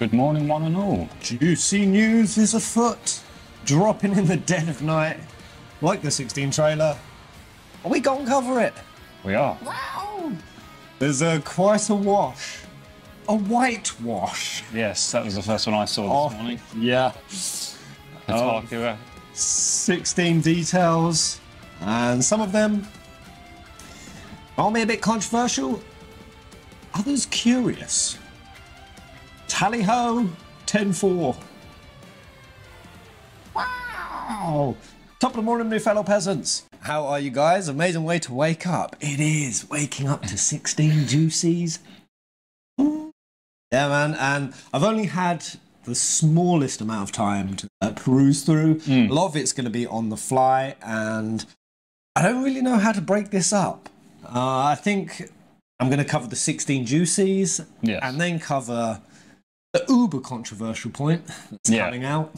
Good morning, one and all. Juicy news is afoot, dropping in the dead of night, like the 16 trailer. Are we gonna cover it? We are. Wow! There's quite a wash. A whitewash. Yes, that was the first one I saw this morning. Yeah. Kotaku. 16 details, and some of them are maybe a bit controversial, others curious. Tally ho, 10-4. Wow! Top of the morning, my fellow peasants. How are you guys? Amazing way to wake up. It is waking up to 16 juicies. Yeah, man, and I've only had the smallest amount of time to peruse through. A lot of it's going to be on the fly, and I don't really know how to break this up. I think I'm going to cover the 16 juicies, and then cover the uber controversial point that's coming out.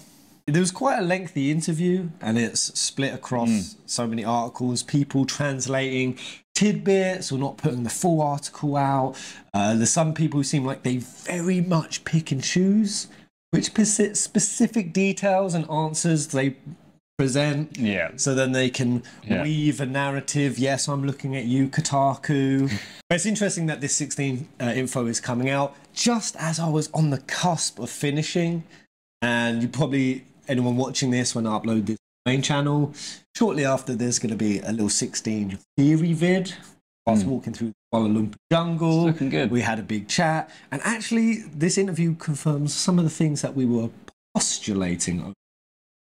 There was quite a lengthy interview, and it's split across so many articles, people translating tidbits or not putting the full article out. There's some people who seem like they very much pick and choose which specific details and answers they present. So then they can weave a narrative. Yes, I'm looking at you, Kotaku. But it's interesting that this 16 info is coming out just as I was on the cusp of finishing. And you probably, anyone watching this when I upload this main channel, shortly after there's going to be a little 16 theory vid. Whilst walking through the Kuala Lumpur jungle, looking good. We had a big chat, and actually this interview confirms some of the things that we were postulating.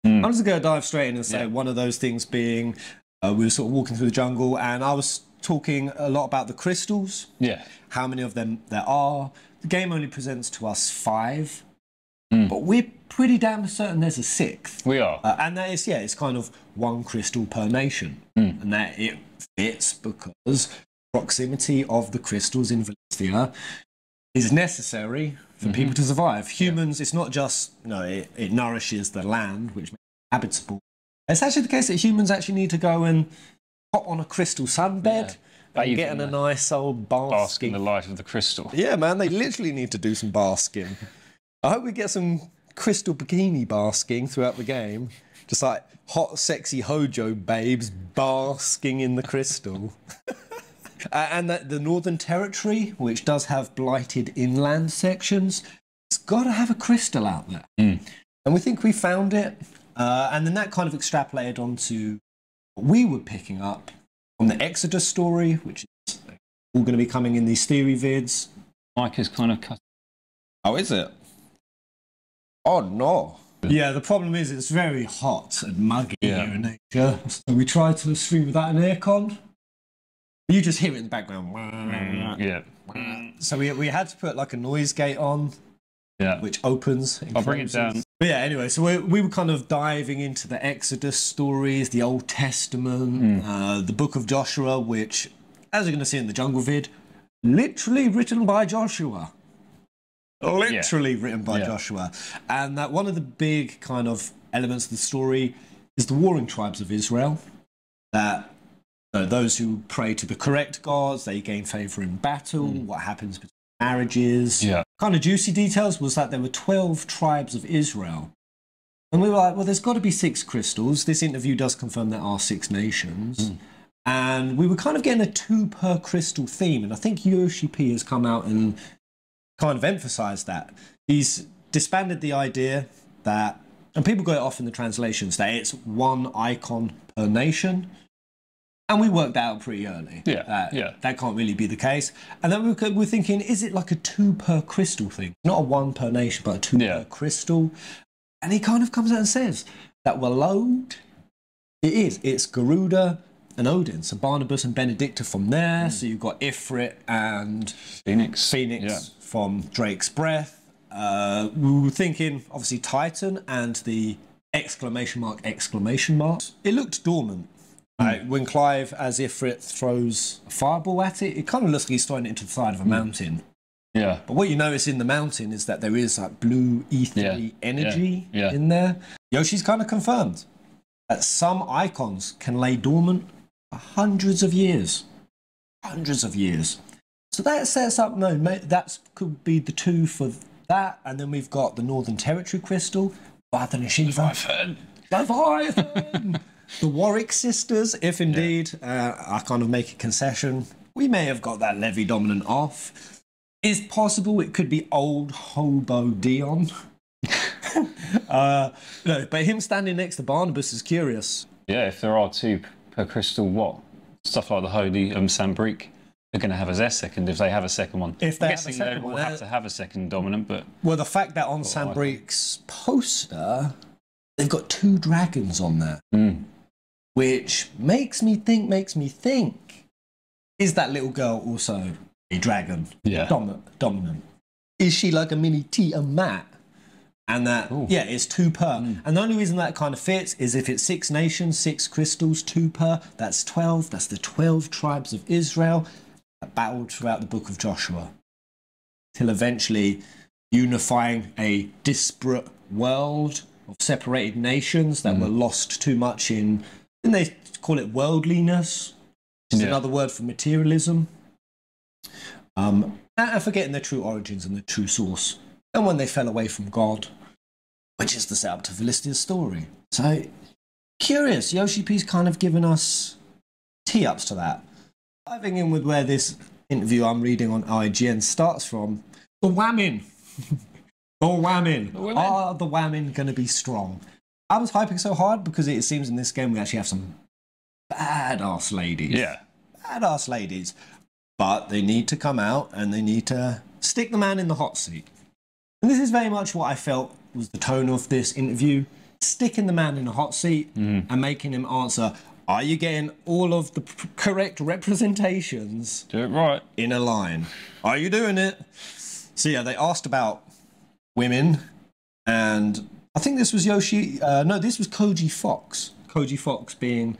I'm just going to dive straight in and say one of those things being we were sort of walking through the jungle, and I was talking a lot about the crystals, how many of them there are. The game only presents to us 5, but we're pretty damn certain there's a 6th. We are. And that is, it's kind of 1 crystal per nation. And that it fits because proximity of the crystals in Valencia is necessary for people to survive. Humans, it's not just, it nourishes the land, which makes it habitable. It's actually the case that humans actually need to go and hop on a crystal sunbed and get in a nice old basking. In the light of the crystal. Yeah, man, they literally need to do some basking. I hope we get some crystal bikini basking throughout the game. Just like hot, sexy Hojo babes basking in the crystal. And that the Northern Territory, which does have blighted inland sections, it's got to have a crystal out there. And we think we found it. And then that kind of extrapolated onto what we were picking up on the Exodus story, which is all going to be coming in these theory vids. Mike is kind of cut. Oh, is it? Oh, no. Yeah, the problem is it's very hot and muggy here in nature. So we tried to stream without an aircon. You just hear it in the background. So we had to put like a noise gate on, which opens. I'll bring it down. But yeah, anyway, so we were kind of diving into the Exodus stories, the Old Testament, the Book of Joshua, which, as you're going to see in the jungle vid, literally written by Joshua. Literally written by Joshua. And that one of the big kind of elements of the story is the warring tribes of Israel. That those who pray to the correct gods, they gain favour in battle, what happens between marriages. Kind of juicy details was that there were 12 tribes of Israel. And we were like, well, there's got to be 6 crystals. This interview does confirm there are 6 nations. And we were kind of getting a 2 per crystal theme. And I think Yoshi-P has come out and kind of emphasised that. He's disbanded the idea that, and people got it off in the translations, that it's 1 icon per nation. And we worked that out pretty early. That can't really be the case. And then we're thinking, is it like a 2 per crystal thing? Not a 1 per nation, but a 2 per crystal. And he kind of comes out and says that Walode, it is. It's Garuda and Odin. So Barnabas and Benedicta from there. So you've got Ifrit and Phoenix from Drake's Breath. We were thinking, obviously, Titan and the exclamation mark. It looked dormant. When Clive, as Ifrit, throws a fireball at it, it kind of looks like he's throwing it into the side of a mountain. But what you notice in the mountain is that there is like blue, ethery energy in there. Yoshi's kind of confirmed that some icons can lay dormant for hundreds of years. So that sets up, that could be the 2 for that, and then we've got the Northern Territory Crystal, Leviathan and Shiva. Leviathan! The Warwick sisters, if indeed I kind of make a concession. We may have got that Levy dominant off. It's possible it could be old hobo Dion. No, but him standing next to Barnabas is curious. Yeah, if there are 2 per crystal, what? Stuff like the Holy Sambrique, they're going to have as their second if they have a second one. If they I'm have a guessing second they will one, have to have a second dominant, but... Well, the fact that on Sambrique's poster, they've got 2 dragons on there, which makes me think, is that little girl also a dragon? Yeah. Dominant. Is she like a mini Tiamat? And that, it's 2 per. And the only reason that kind of fits is if it's 6 nations, 6 crystals, 2 per, that's 12. That's the 12 tribes of Israel that battled throughout the book of Joshua. Till eventually unifying a disparate world of separated nations that were lost too much in, didn't they call it worldliness? Which is another word for materialism. And forgetting their true origins and their true source. And when they fell away from God, which is the setup to Philistia's story. So, curious, Yoshi-P's kind of given us tee-ups to that. Diving in with where this interview I'm reading on IGN starts from, the whamming. The whamming. Are the whamming going to be strong? I was hyping so hard because it seems in this game we actually have some badass ladies. Yeah. Badass ladies. But they need to come out and they need to stick the man in the hot seat. And this is very much what I felt was the tone of this interview. Sticking the man in a hot seat and making him answer, are you getting all of the correct representations? Do it right. In a line. Are you doing it? So yeah, they asked about women, and I think this was this was Koji Fox. Koji Fox being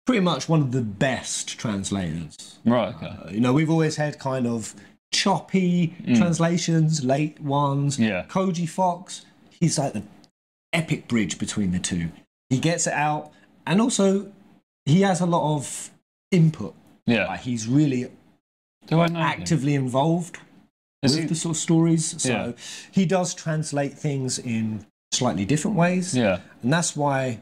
pretty much one of the best translators. Right, okay. We've always had kind of choppy translations, late ones. Yeah. Koji Fox, he's like the epic bridge between the two. He gets it out, and also he has a lot of input. Yeah. Like, he's really actively involved with the sort of stories. So he does translate things in slightly different ways. Yeah. And that's why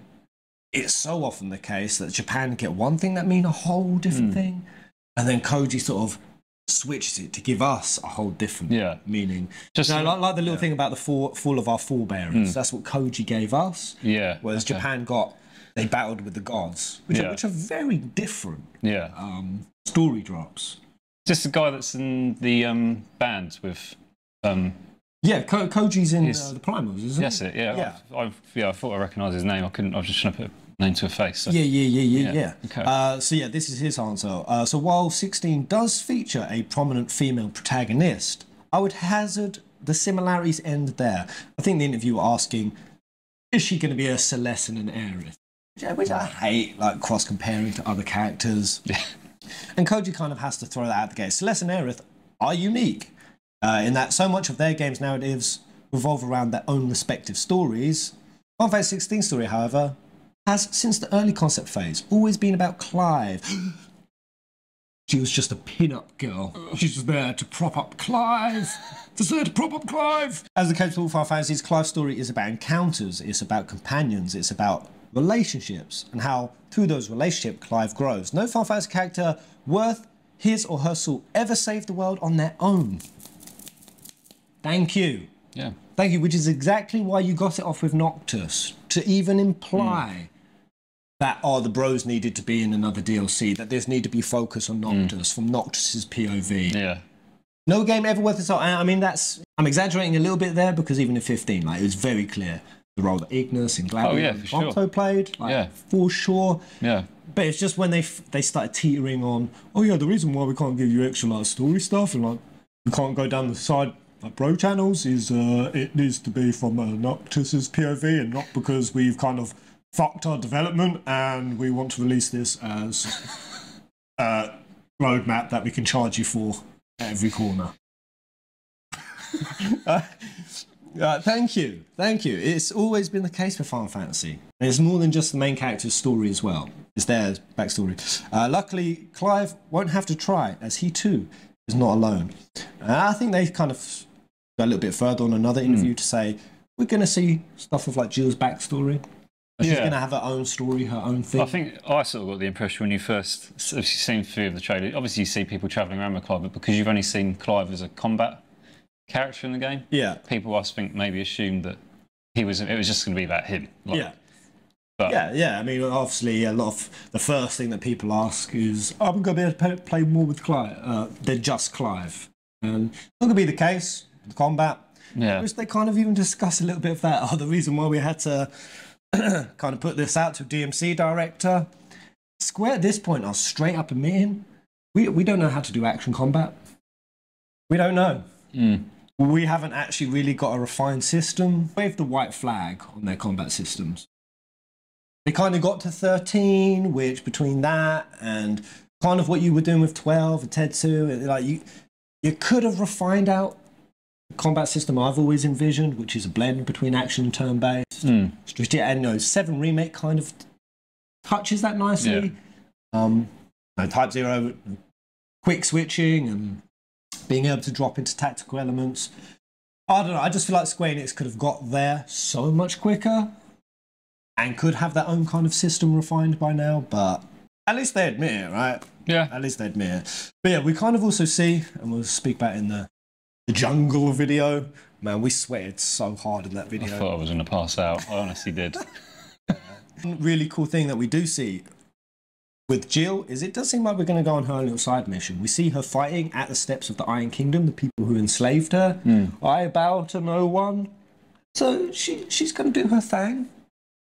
it's so often the case that Japan get one thing that mean a whole different thing, and then Koji sort of switches it to give us a whole different meaning. Just like the little thing about the fall of our forebearers. That's what Koji gave us. Yeah. Whereas Japan they battled with the gods, which are very different. Yeah. Story drops. Just the guy that's in the band with. Koji's in the Primals, isn't Yes, it? Yeah. I thought I recognised his name. I was just trying to put a name to a face. So. Yeah. Okay. This is his answer. So while 16 does feature a prominent female protagonist, I would hazard the similarities end there. I think the interviewer asking, is she going to be a Celeste and an Aerith? Which I hate, like cross-comparing to other characters. Yeah. And Koji kind of has to throw that out the gate. Celeste and Aerith are unique in that so much of their games' narratives revolve around their own respective stories. Final Fantasy 16 story, however, has, since the early concept phase, always been about Clive. She was just a pin-up girl. She's just there to prop up Clive. Just there to prop up Clive. As the case with all Final Fantasies, Clive's story is about encounters, it's about companions, it's about relationships, and how through those relationships Clive grows. No Final Fantasy character worth his or her salt ever saved the world on their own. Thank you. Yeah. Thank you, which is exactly why you got it off with Noctis, to even imply that, the bros needed to be in another DLC, that there's need to be focus on Noctis, from Noctis's POV. Yeah. No game ever worth its salt. I mean, I'm exaggerating a little bit there, because even in 15, it was very clear the role that Ignis and Gladiator and Ponto played, for sure. Yeah. But it's just when they started teetering on, the reason why we can't give you extra story stuff and we can't go down the side bro channels is it needs to be from Noctis's POV and not because we've kind of fucked our development and we want to release this as a roadmap that we can charge you for at every corner. Thank you. It's always been the case with Final Fantasy. And it's more than just the main character's story as well. It's their backstory. Luckily, Clive won't have to try, as he too is not alone. I think they kind of go a little bit further on another interview to say we're going to see stuff of like Jill's backstory. She's going to have her own story, her own thing. I think I sort of got the impression when you first seen through the trailer, obviously you see people travelling around with Clive, but because you've only seen Clive as a combat character in the game, people I think maybe assumed that it was just going to be about him. Like, but, I mean, obviously, a lot of the first thing that people ask is, "I'm going to be able to play more with Clive than just Clive," and it's not going to be the case with combat. Yeah, which they kind of even discuss a little bit of that. The reason why we had to kind of put this out to DMC director. Square at this point are straight up admitting we don't know how to do action combat. We don't know. We haven't actually really got a refined system. Wave the white flag on their combat systems. They kind of got to 13, which between that and kind of what you were doing with 12 and Tetsu, like you could have refined out the combat system I've always envisioned, which is a blend between action and turn-based. Strategic, and 7 Remake kind of touches that nicely. Type 0, quick switching and being able to drop into tactical elements. I don't know, I just feel like Square Enix could have got there so much quicker and could have their own kind of system refined by now, but at least they admit it, right? Yeah. At least they admit it. But yeah, we kind of also see, and we'll speak about it in the jungle video. Man, we sweated so hard in that video. I thought I was going to pass out. I honestly did. Really cool thing that we do see with Jill is it does seem like we're going to go on her little side mission. We see her fighting at the steps of the Iron Kingdom, the people who enslaved her. I bow to no one. So she's going to do her thing.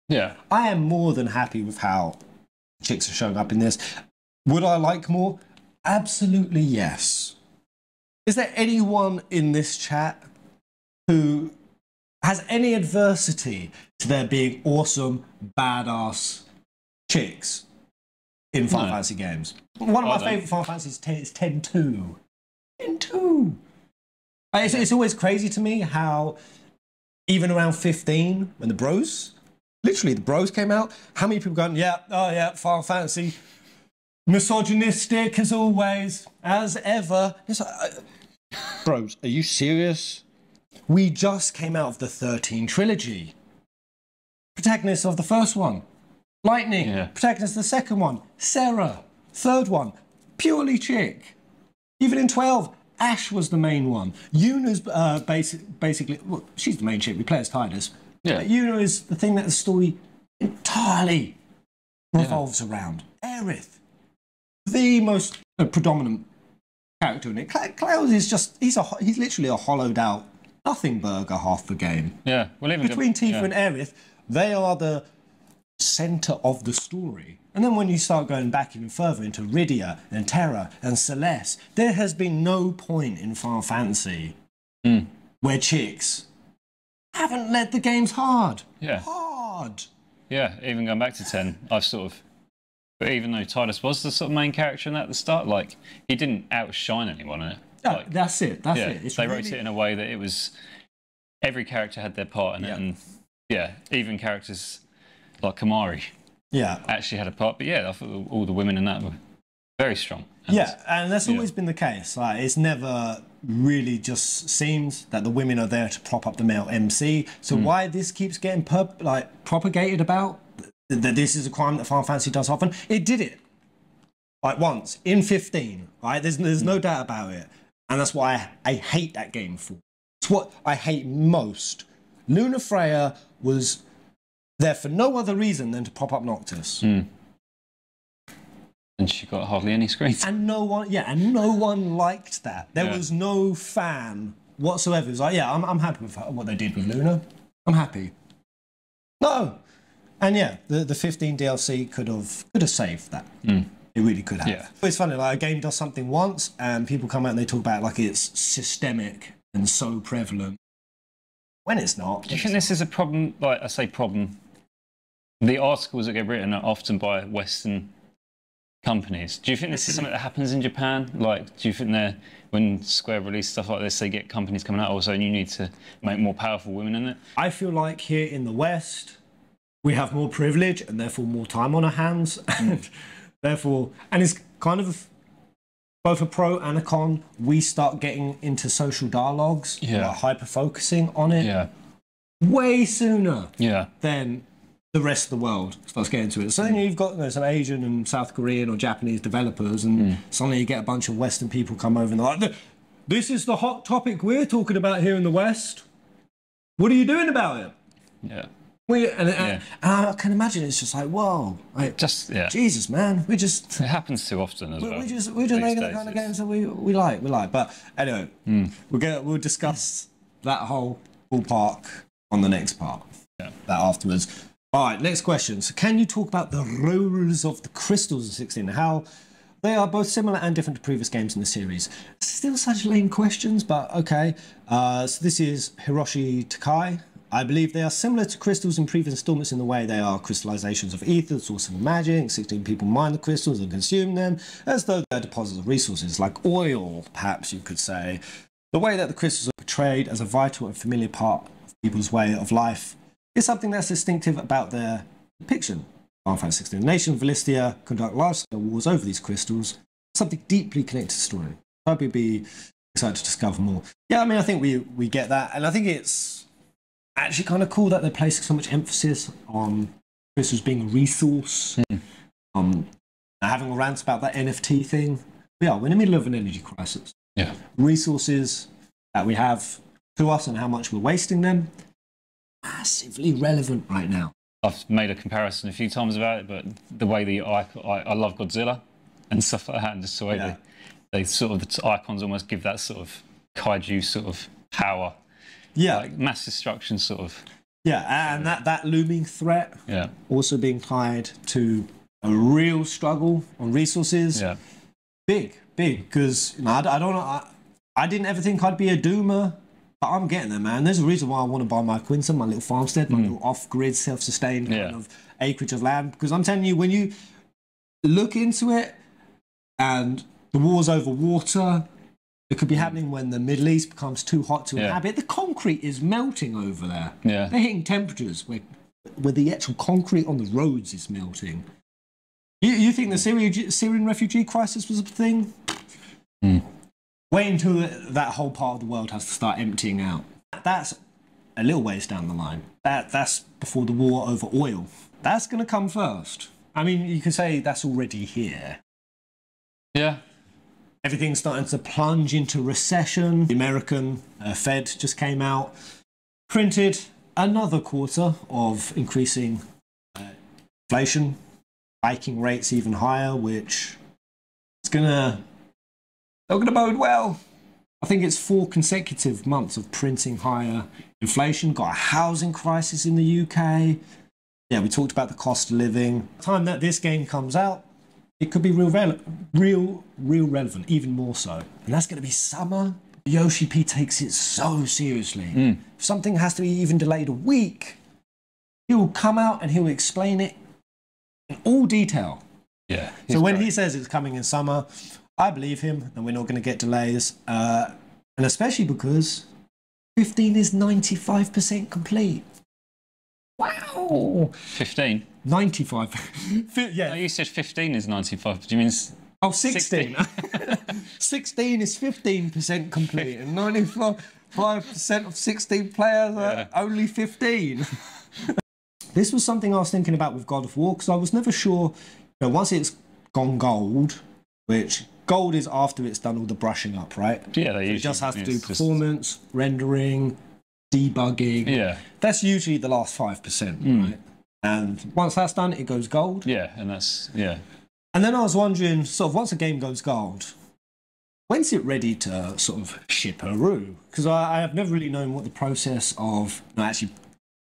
Yeah. I am more than happy with how chicks are showing up in this. Would I like more? Absolutely yes. Is there anyone in this chat who has any adversity to there being awesome, badass chicks in Final Fantasy games? One of my favourite Final Fantasies is 10-2. 10-2. It's always crazy to me how even around 15, when the bros came out, how many people going, Final Fantasy, misogynistic as always, as ever. It's like, bros, are you serious? We just came out of the 13 trilogy. Protagonist of the first one, Lightning. Protagonist of the second one, Sarah. Third one, purely chick. Even in 12, Ash was the main one. Yuna's basically, well, she's the main chick. We play as Tidus. Yuna is the thing that the story entirely revolves around. Aerith, the most predominant character in it. Cloud is just, he's literally a hollowed out nothing burger half the game. Yeah. Well, even between Tifa and Aerith, they are the centre of the story. And then when you start going back even further into Rydia and Terra and Celeste, there has been no point in Final Fantasy where chicks haven't led the games hard. Hard. Yeah, even going back to 10, I've sort of... But even though Tidus was the sort of main character in that at the start, like, he didn't outshine anyone in it. Like, that's it. That's it. They wrote it in a way that it was... Every character had their part in it, and even characters like Kamari actually had a part. But I thought all the women in that were very strong. And that's always been the case. Like, it's never really just seems that the women are there to prop up the male MC. So why this keeps getting propagated about, that this is a crime that Final Fantasy does often, it did it. Like once, in 15, right? There's no doubt about it. And that's why I hate that game for. It's what I hate most. Luna Freya was there for no other reason than to prop up Noctis. And she got hardly any screens. And no one liked that. There was no fan whatsoever. It was like, I'm happy with what they did with Luna. I'm happy. No. And the 15 DLC could have saved that. It really could have. Yeah. It's funny, like a game does something once and people come out and they talk about it like it's systemic and so prevalent. When it's not. Do you think this is a problem? Like, I say problem. The articles that get written are often by Western companies. Do you think this is something that happens in Japan? Like, do you think when Square release stuff like this, they get companies coming out also and you need to make more powerful women in it? I feel like here in the West, we have more privilege and therefore more time on our hands. And therefore, and it's kind of both a pro and a con, we start getting into social dialogues, like hyper-focusing on it, way sooner than the rest of the world starts getting to it. So then you've got some Asian and South Korean or Japanese developers, and suddenly you get a bunch of Western people come over and they're like, this is the hot topic we're talking about here in the West. What are you doing about it? Yeah. And I can imagine it's just like, whoa, like, Jesus, man, it happens too often as well. We're just making the kind of games that we like. But anyway, we'll discuss that whole ballpark on the next part. That afterwards. All right, next question. So, can you talk about the rules of the crystals in 16? How they are both similar and different to previous games in the series. Still such lame questions, but okay. So this is Hiroshi Takai. I believe they are similar to crystals in previous installments in the way they are crystallizations of ether, the source of magic. 16 people mine the crystals and consume them as though they're deposits of resources, like oil, perhaps you could say. The way that the crystals are portrayed as a vital and familiar part of people's way of life is something that's distinctive about their depiction. Final Fantasy 16. The nation of Valistia conduct large-scale wars over these crystals, something deeply connected to the story. I'd be excited to discover more. Yeah, I mean, I think we get that, and I think it's actually kind of cool that they're placing so much emphasis on crystals being a resource. Having a rant about that NFT thing. We're in the middle of an energy crisis. Yeah. Resources that we have to us and how much we're wasting them, massively relevant right now. I've made a comparison a few times about it, but the way I love Godzilla and stuff like that, and just the way they sort of, the icons almost give that sort of kaiju sort of power. Yeah. Like mass destruction sort of. Yeah, and that looming threat also being tied to a real struggle on resources. Yeah. Big, because I don't know, I didn't ever think I'd be a doomer, but I'm getting there, man. There's a reason why I want to buy my Quinton, my little farmstead, my little off-grid, self-sustained kind of acreage of land. Because I'm telling you, when you look into it, and the wars over water, it could be happening when the Middle East becomes too hot to inhabit. The concrete is melting over there. Yeah. They're hitting temperatures where the actual concrete on the roads is melting. You think the Syrian refugee crisis was a thing? Wait until that whole part of the world has to start emptying out. That's a little ways down the line. That's before the war over oil. That's going to come first. I mean, you could say that's already here. Yeah. Everything's starting to plunge into recession. The American Fed just came out, printed another quarter of increasing inflation, hiking rates even higher, which is not gonna bode well. I think it's 4 consecutive months of printing higher inflation. Got a housing crisis in the UK. Yeah, we talked about the cost of living. By the time that this game comes out, it could be real relevant, even more so. And that's going to be summer. Yoshi-P takes it so seriously. If something has to be even delayed a week, he will come out and he will explain it in all detail. Yeah. So when he says it's coming in summer, I believe him, and we're not going to get delays. And especially because 15 is 95% complete. Wow. 15? 95. Yeah. No, you said 15 is 95. Do you mean... Oh, 16. 16 is 15% complete, and 95% of 16 players are only 15. This was something I was thinking about with God of War, because I was never sure, once it's gone gold, which gold is after it's done all the brushing up, right? Yeah, so it just has to do performance, rendering, debugging. Yeah. That's usually the last 5%, right? And once that's done, it goes gold. Yeah, and that's, And then I was wondering, sort of, once a game goes gold, when's it ready to sort of ship a Because I have never really known what the process of actually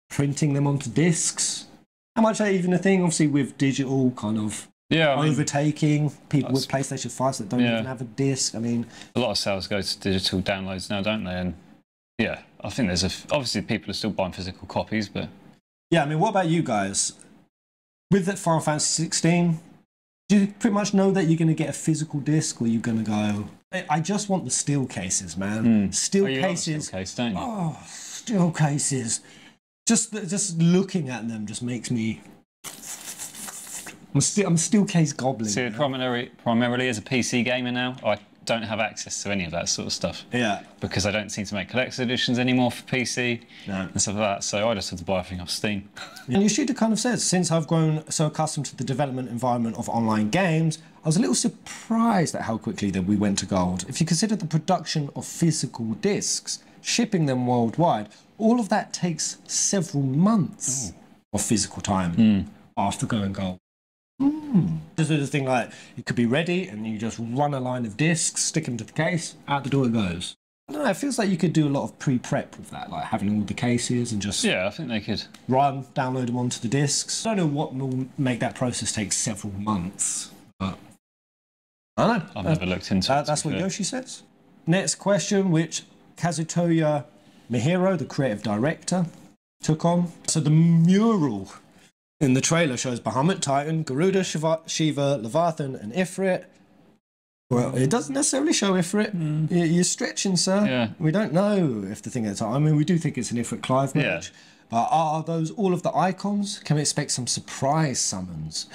printing them onto discs. How much are even a thing, obviously, with digital kind of overtaking people with PlayStation 5s that don't even have a disc. I mean, a lot of sales go to digital downloads now, don't they? And yeah, I think there's obviously people are still buying physical copies, but yeah, I mean, what about you guys? With that Final Fantasy 16, do you pretty much know that you're going to get a physical disc, or you're going to go, I just want the steel cases, man. Steel cases. Steel case, don't you? Oh, steel cases. Just looking at them just makes me I'm still case gobbling. See, primarily as a PC gamer now, I don't have access to any of that sort of stuff. Yeah. Because I don't seem to make collector's editions anymore for PC No. and stuff like that. So I just have to buy everything off Steam. And Yoshida kind of says, since I've grown so accustomed to the development environment of online games, I was a little surprised at how quickly that we went to gold. If you consider the production of physical discs, shipping them worldwide, all of that takes several months of physical time after going gold. Just do the thing like, it could be ready and you just run a line of discs, stick them to the case, out the door it goes. I don't know, it feels like you could do a lot of pre-prep with that, like having all the cases and just... Yeah, I think they could. Download them onto the discs. I don't know what will make that process take several months, but... I don't know. I've never looked into it. That's what Yoshi says. Next question, which Kazutoya Mihiro, the creative director, took on. So the mural in the trailer shows Bahamut, Titan, Garuda, Shiva, Leviathan, and Ifrit. Well, it doesn't necessarily show Ifrit. You're stretching, sir. Yeah. We don't know if the thing at the time. I mean, we do think it's an Ifrit Clive merge. Yeah. But are those all of the icons? Can we expect some surprise summons?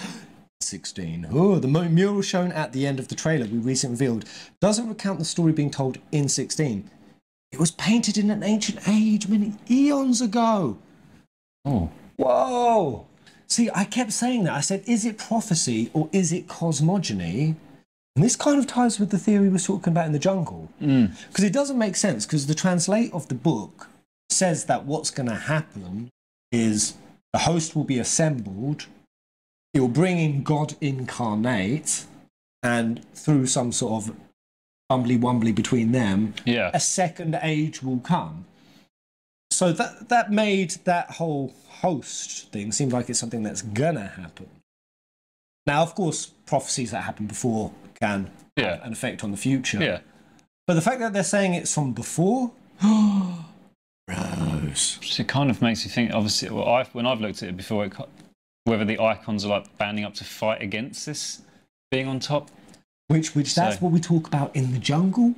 16. Oh, the mural shown at the end of the trailer we recently revealed doesn't recount the story being told in 16. It was painted in an ancient age many eons ago. Oh. Whoa. See, I kept saying that. I said, is it prophecy or is it cosmogony? And this kind of ties with the theory we were talking about in the jungle. Because it doesn't make sense, because the translate of the book says that what's going to happen is the host will be assembled, it will bring in God incarnate, and through some sort of bumbly-wumbly between them, a second age will come. So that made that whole host thing seem like it's something that's gonna happen. Now, of course, prophecies that happened before can have an effect on the future. Yeah. But the fact that they're saying it's from before, gross. It kind of makes you think, obviously, well, when I've looked at it before, whether the icons are like banding up to fight against this being on top. Which that's what we talk about in the jungle,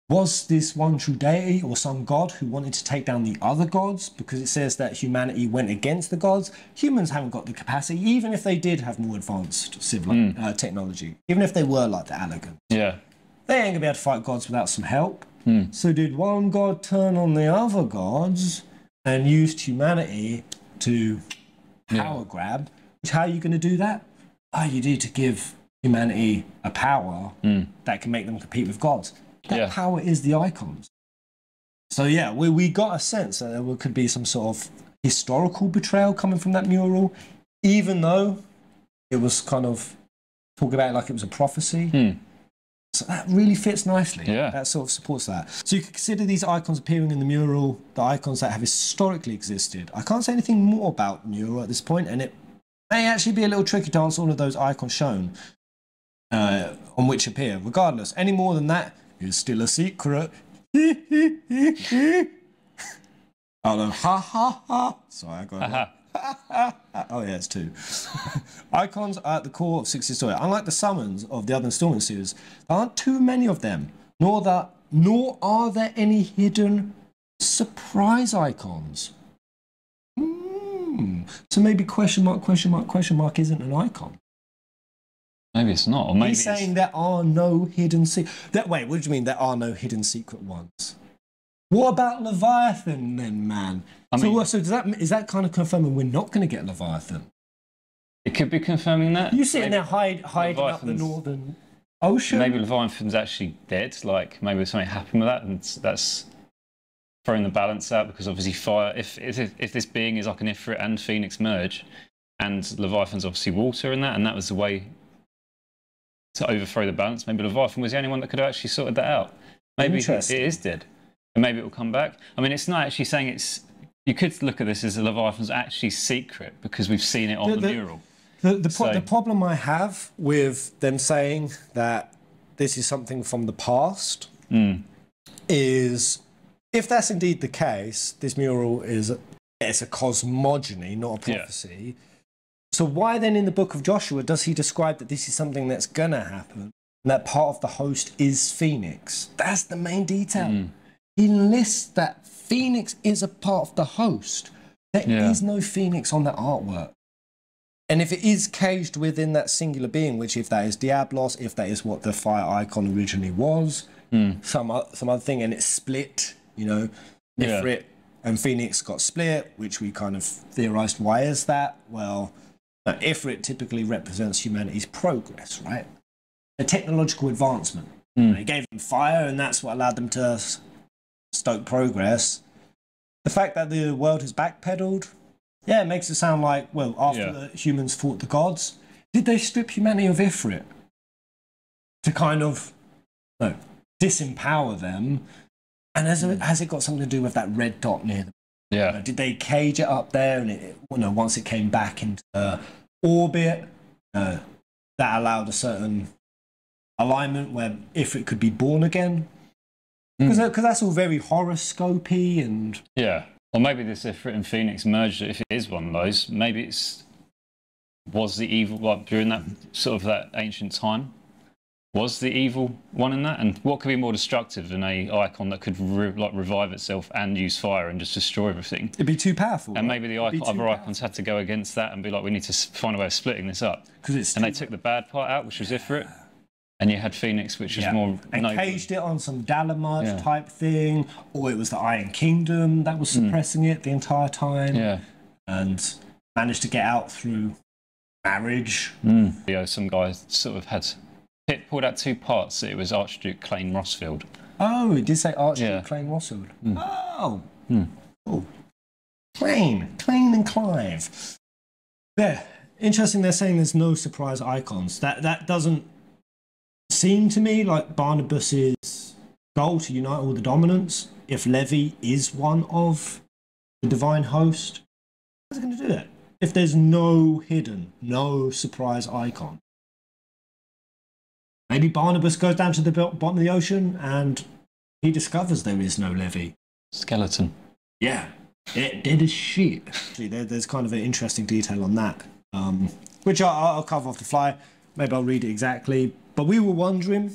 was this one true deity or some god who wanted to take down the other gods? Because it says that humanity went against the gods. Humans haven't got the capacity, even if they did have more advanced technology, even if they were like the Alagans. Yeah. They ain't gonna be able to fight gods without some help. So did one god turn on the other gods and used humanity to power grab? How are you going to do that? You need to give humanity a power that can make them compete with gods. That power is the icons. So yeah, we got a sense that there could be some sort of historical betrayal coming from that mural, even though it was kind of talking about it like it was a prophecy. So that really fits nicely. Yeah. That sort of supports that. So you could consider these icons appearing in the mural, the icons that have historically existed. I can't say anything more about the mural at this point, and it may actually be a little tricky to answer all of those icons shown on which appear. Regardless, any more than that is still a secret. Oh no, ha ha ha. Sorry, I got it. Oh yeah, it's 2. Icons are at the core of 60 story. Unlike the summons of the other installment series, there aren't too many of them, nor are there any hidden surprise icons. So maybe question mark isn't an icon. Maybe it's not, or maybe he's saying there are no hidden secret. Wait, what do you mean there are no hidden secret ones? What about Leviathan then, man? So is that kind of confirming we're not going to get Leviathan? It could be confirming that. You sitting there hiding up the northern ocean? Maybe Leviathan's actually dead. Like maybe something happened with that, and that's throwing the balance out. Because obviously, fire. If this being is like an Ifrit and Phoenix merge, and Leviathan's obviously water in that, and that was the way to overthrow the balance. Maybe Leviathan was the only one that could have actually sorted that out. Maybe it is dead. And maybe it will come back. I mean, it's not actually saying it's... You could look at this as Leviathan's actually secret because we've seen it on the mural. The problem I have with them saying that this is something from the past is, if that's indeed the case, this mural it's a cosmogony, not a prophecy. So why then in the book of Joshua does he describe that this is something that's going to happen and that part of the host is Phoenix? That's the main detail. He lists that Phoenix is a part of the host. There is no Phoenix on the artwork. And if it is caged within that singular being, which if that is Diablos, if that is what the fire icon originally was, some other thing, and it's split, you know, Ifrit and Phoenix got split, which we kind of theorized, why is that? Well, Ifrit typically represents humanity's progress, right? A technological advancement. It gave them fire, and that's what allowed them to stoke progress. The fact that the world has backpedaled, yeah, it makes it sound like, well, after the humans fought the gods, did they strip humanity of Ifrit to kind of disempower them? And has it got something to do with that red dot near them? Yeah. Did they cage it up there, and once it came back into orbit, that allowed a certain alignment where Ifrit could be born again? Because that's all very horoscopy and... Yeah. Or maybe this Ifrit and Phoenix merged, if it is one of those, maybe was the evil, like during that sort of that ancient time, was the evil one in that? And what could be more destructive than a icon that could revive itself and use fire and just destroy everything? It'd be too powerful. And maybe the other icons had to go against that and be like, we need to find a way of splitting this up. And they took the bad part out, which was Ifrit. And you had Phoenix, which was more... And caged it on some Dalamud type thing, or it was the Iron Kingdom that was suppressing it the entire time. Yeah. And managed to get out through marriage. Yeah, some guy sort of had... It pulled out two parts. It was Archduke Clain Rossfield. Oh, it did say Archduke Clain Rossfield. Oh. Cool. Clain and Clive. Yeah. Interesting, they're saying there's no surprise icons. That doesn't seem to me like Barnabas's goal to unite all the dominants. If Levi is one of the divine host, how's it going to do that? If there's no surprise icon. Maybe Barnabas goes down to the bottom of the ocean and he discovers there is no Levi. Skeleton. Yeah. Dead as shit. Actually, there's kind of an interesting detail on that, which I'll cover off the fly. Maybe I'll read it exactly. But we were wondering,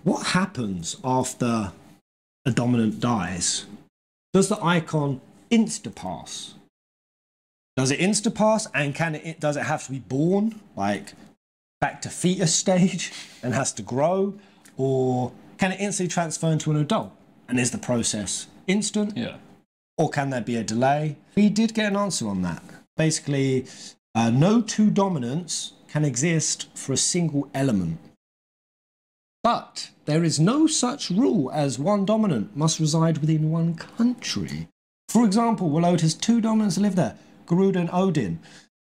what happens after a dominant dies? Does the icon insta-pass? Does it insta-pass, and does it have to be born, like back to fetus stage, and has to grow? Or can it instantly transfer into an adult? And is the process instant? Yeah. Or can there be a delay? We did get an answer on that. Basically, no two dominants can exist for a single element. But there is no such rule as one dominant must reside within one country. For example, Walload has two dominants live there, Garuda and Odin.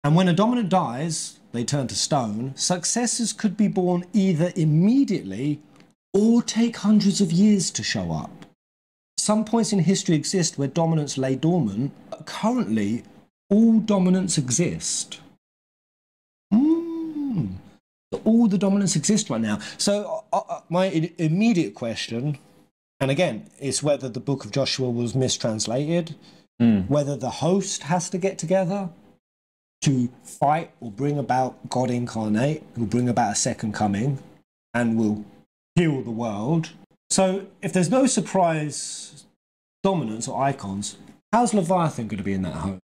And when a dominant dies, they turn to stone. Successors could be born either immediately or take hundreds of years to show up. Some points in history exist where dominants lay dormant, but currently all dominants exist. All the dominants exist right now. So my immediate question, and again, is whether the Book of Joshua was mistranslated, whether the host has to get together to fight or bring about God incarnate, who will bring about a second coming and will heal the world. So if there's no surprise dominants or icons, how's Leviathan going to be in that host?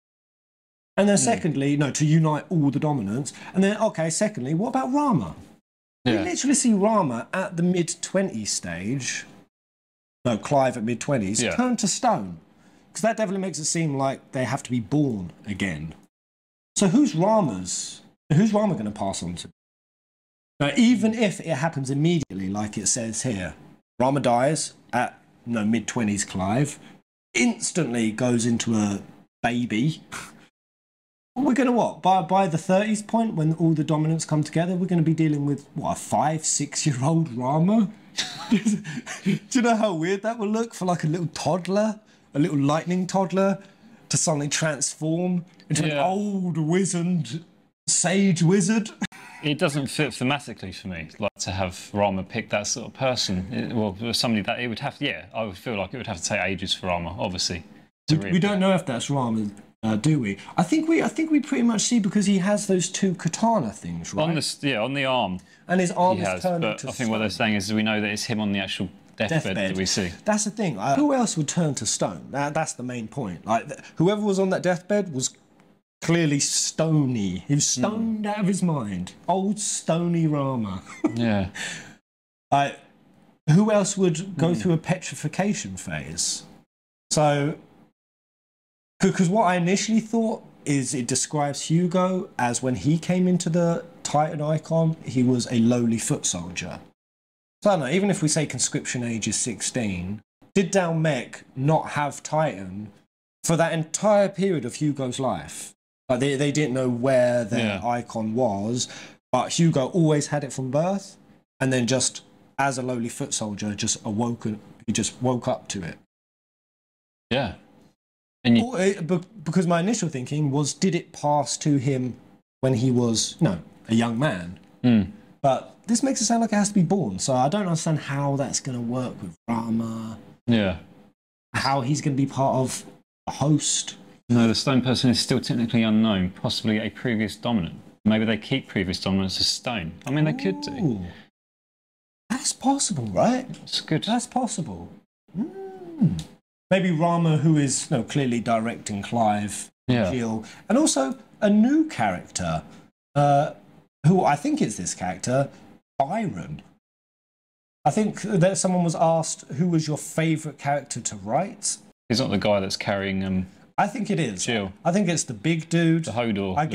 And then secondly, to unite all the dominants. And then, okay, secondly, what about Rama? We literally see Rama at the mid-20s stage, Clive at mid-20s, turn to stone. Because that definitely makes it seem like they have to be born again. So who's Rama going to pass on to? Now, even if it happens immediately, like it says here, Rama dies at mid-20s Clive, instantly goes into a baby. We're going to what? By the 30s point, when all the dominants come together, we're going to be dealing with, what, a 5-6-year-old Rama? Do you know how weird that will look for like a little toddler, a little lightning toddler, to suddenly transform into an old wizened sage wizard? It doesn't fit thematically for me, like to have Rama pick that sort of person. Somebody that it would have, I would feel like it would have to take ages for Rama, obviously. We don't know if that's Rama. Do we? I think we pretty much see, because he has those two katana things, right? On the arm. And his arm is turned into I think what they're saying is we know that it's him on the actual deathbed that we see. That's the thing. Who else would turn to stone? That's the main point. Like, whoever was on that deathbed was clearly stony. He was stoned out of his mind. Old stony Rama. Yeah. Who else would go through a petrification phase? So, because what I initially thought is it describes Hugo as when he came into the Titan Eikon, he was a lowly foot soldier. So I don't know, even if we say conscription age is 16, did Dalmec not have Titan for that entire period of Hugo's life? Like they didn't know where their Eikon was, but Hugo always had it from birth, and then just as a lowly foot soldier, he just woke up to it. Yeah. And because my initial thinking was, did it pass to him when he was, a young man? But this makes it sound like it has to be born, so I don't understand how that's going to work with Rama. Yeah. How he's going to be part of a host. No, the stone person is still technically unknown, possibly a previous dominant. Maybe they keep previous dominants as stone. I mean, they could do. That's possible, right? It's good. That's possible. Maybe Rama, who is clearly directing Clive, Jill, and also a new character, who I think is this character, Byron. I think that someone was asked who was your favourite character to write. He's not the guy that's carrying I think it is. Jill. I think it's the big dude. The Hodor. I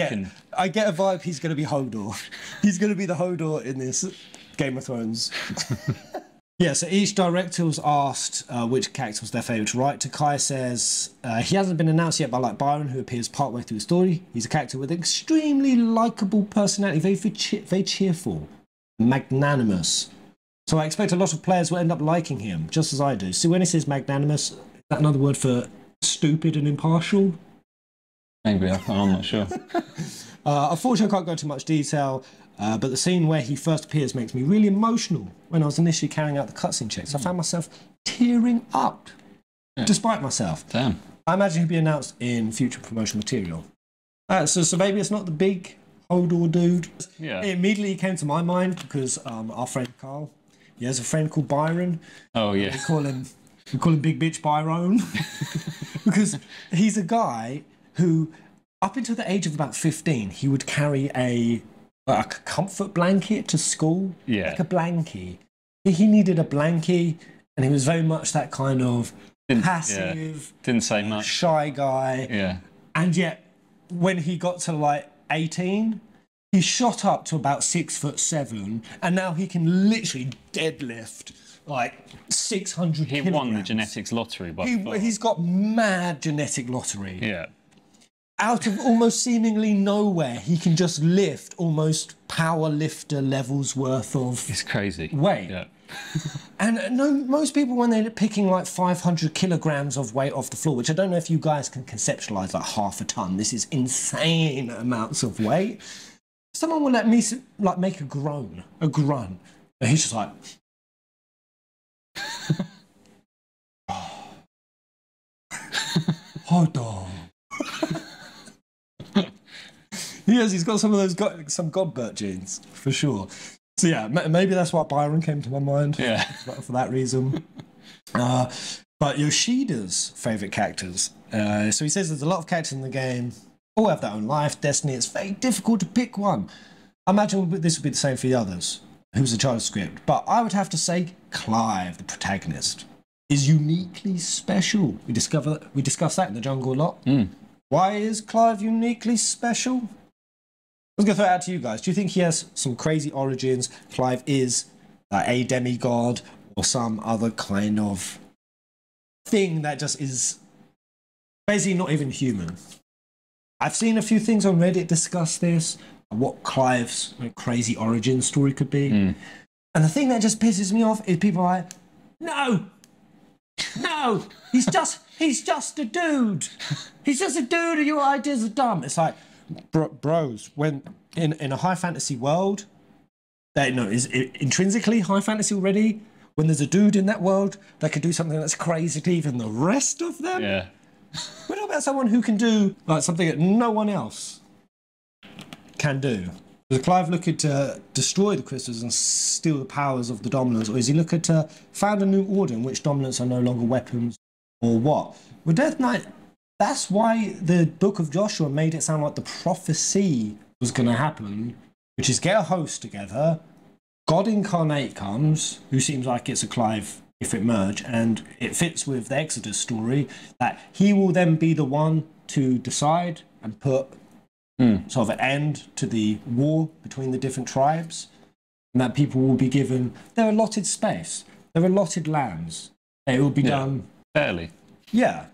get a vibe he's going to be Hodor. He's going to be the Hodor in this Game of Thrones. Yeah, so each director was asked which character was their favourite to write. Takai says he hasn't been announced yet, but I like Byron, who appears partway through the story. He's a character with an extremely likeable personality, very cheerful, magnanimous. So I expect a lot of players will end up liking him, just as I do. So when he says magnanimous, is that another word for stupid and impartial? Maybe, I'm not sure. Unfortunately, I can't go into much detail. But the scene where he first appears makes me really emotional. When I was initially carrying out the cutscene checks, I found myself tearing up, despite myself. Damn. I imagine he'll be announced in future promotional material. So maybe it's not the big Hodor dude. Yeah. It immediately came to my mind because our friend Carl, he has a friend called Byron. Oh yeah. We call him Big Bitch Byron because he's a guy who, up until the age of about 15, he would carry a comfort blanket to school. Yeah. Like a blankie. He needed a blankie, and he was very much that kind of passive, didn't say much, shy guy. Yeah. And yet, when he got to like 18, he shot up to about 6'7", and now he can literally deadlift like 600 kilograms. He won the genetics lottery by far. He's got mad genetic lottery. Yeah. Out of almost seemingly nowhere, he can just lift almost power lifter levels worth of It's crazy. weight. Yeah. And most people, when they're picking like 500 kilograms of weight off the floor, which I don't know if you guys can conceptualize, like half a ton. This is insane amounts of weight. Someone will let me like make a grunt, and he's just like, hold on. He's got some of those some Godbert genes for sure. So yeah, maybe that's why Byron came to my mind. Yeah, for that reason. But Yoshida's favourite characters. So he says there's a lot of characters in the game. All have their own life, destiny. It's very difficult to pick one. I imagine this would be the same for the others. Who's the child script? But I would have to say Clive, the protagonist, is uniquely special. We discussed that in the jungle a lot. Why is Clive uniquely special? I was going to throw it out to you guys. Do you think he has some crazy origins? Clive is a demigod or some other kind of thing that just is basically not even human? I've seen a few things on Reddit discuss this, what Clive's crazy origin story could be. And the thing that just pisses me off is people are like, no, he's just a dude. He's just a dude and your ideas are dumb. It's like, bros, when in a high fantasy world that is intrinsically high fantasy already, when there's a dude in that world that could do something that's crazy than the rest of them. Yeah. We're talking about someone who can do like something that no one else can do. Is Clive looking to destroy the crystals and steal the powers of the dominants, or is he looking to found a new order in which dominants are no longer weapons, or what? With Death Knight, That's why the Book of Joshua made it sound like the prophecy was going to happen, which is get a host together, God incarnate comes, who seems like it's a Clive if it merge, and it fits with the Exodus story that he will then be the one to decide and put sort of an end to the war between the different tribes, and that people will be given their allotted space, their allotted lands. It will be done fairly. Yeah,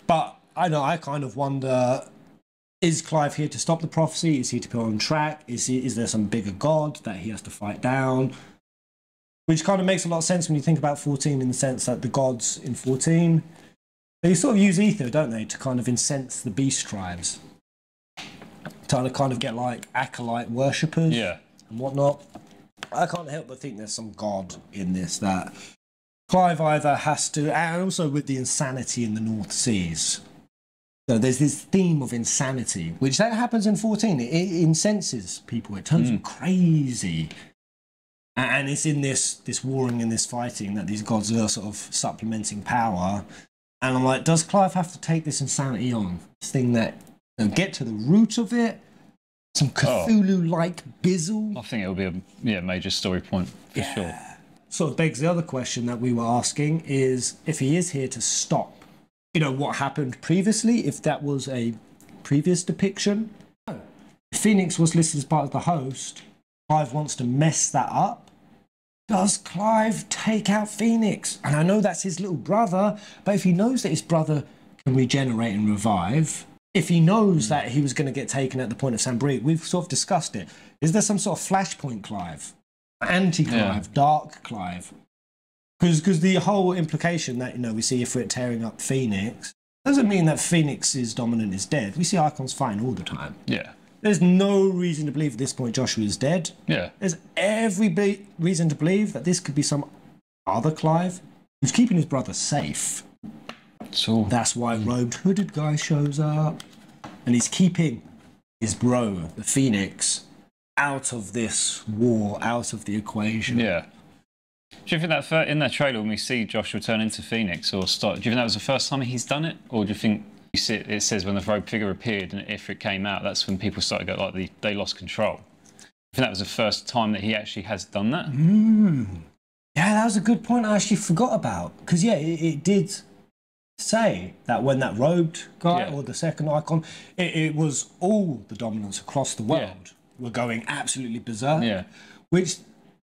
but I know I kind of wonder: is Clive here to stop the prophecy? Is he to put on track? Is there some bigger god that he has to fight down? Which kind of makes a lot of sense when you think about 14, in the sense that the gods in 14, they sort of use ether, don't they, to kind of incense the beast tribes, to kind of get like acolyte worshippers and whatnot. I can't help but think there's some god in this that Clive either has to, and also with the insanity in the North Seas. So there's this theme of insanity, which that happens in 14. It incenses people. It turns them crazy. And it's in this warring and this fighting that these gods are sort of supplementing power. And I'm like, does Clive have to take this insanity on? This thing that, get to the root of it? Some Cthulhu-like bizzle? I think it'll be a major story point for sure. Sort of begs the other question that we were asking is, if he is here to stop, what happened previously, if that was a previous depiction. No. If Phoenix was listed as part of the host, Clive wants to mess that up. Does Clive take out Phoenix? And I know that's his little brother, but if he knows that his brother can regenerate and revive, if he knows that he was going to get taken at the point of Sambri, we've sort of discussed it. Is there some sort of flashpoint Clive? Anti-Clive, dark Clive? Because the whole implication that, we see if we're tearing up Phoenix doesn't mean that Phoenix's dominant is dead. We see Eikons fighting all the time. Yeah. There's no reason to believe at this point Joshua is dead. Yeah. There's every reason to believe that this could be some other Clive who's keeping his brother safe. So that's why robed hooded guy shows up, and he's keeping his bro, the Phoenix, out of this war, out of the equation. Yeah. Do you think that in that trailer when we see Joshua turn into Phoenix or start, do you think that was the first time he's done it, or do you think it says when the rogue figure appeared and if it came out, that's when people started to go like they lost control? Do you think that was the first time that he actually has done that? Yeah, that was a good point I actually forgot about, because it did say that when that robed guy or the second Eikon, it was all the dominants across the world were going absolutely berserk. Yeah. Which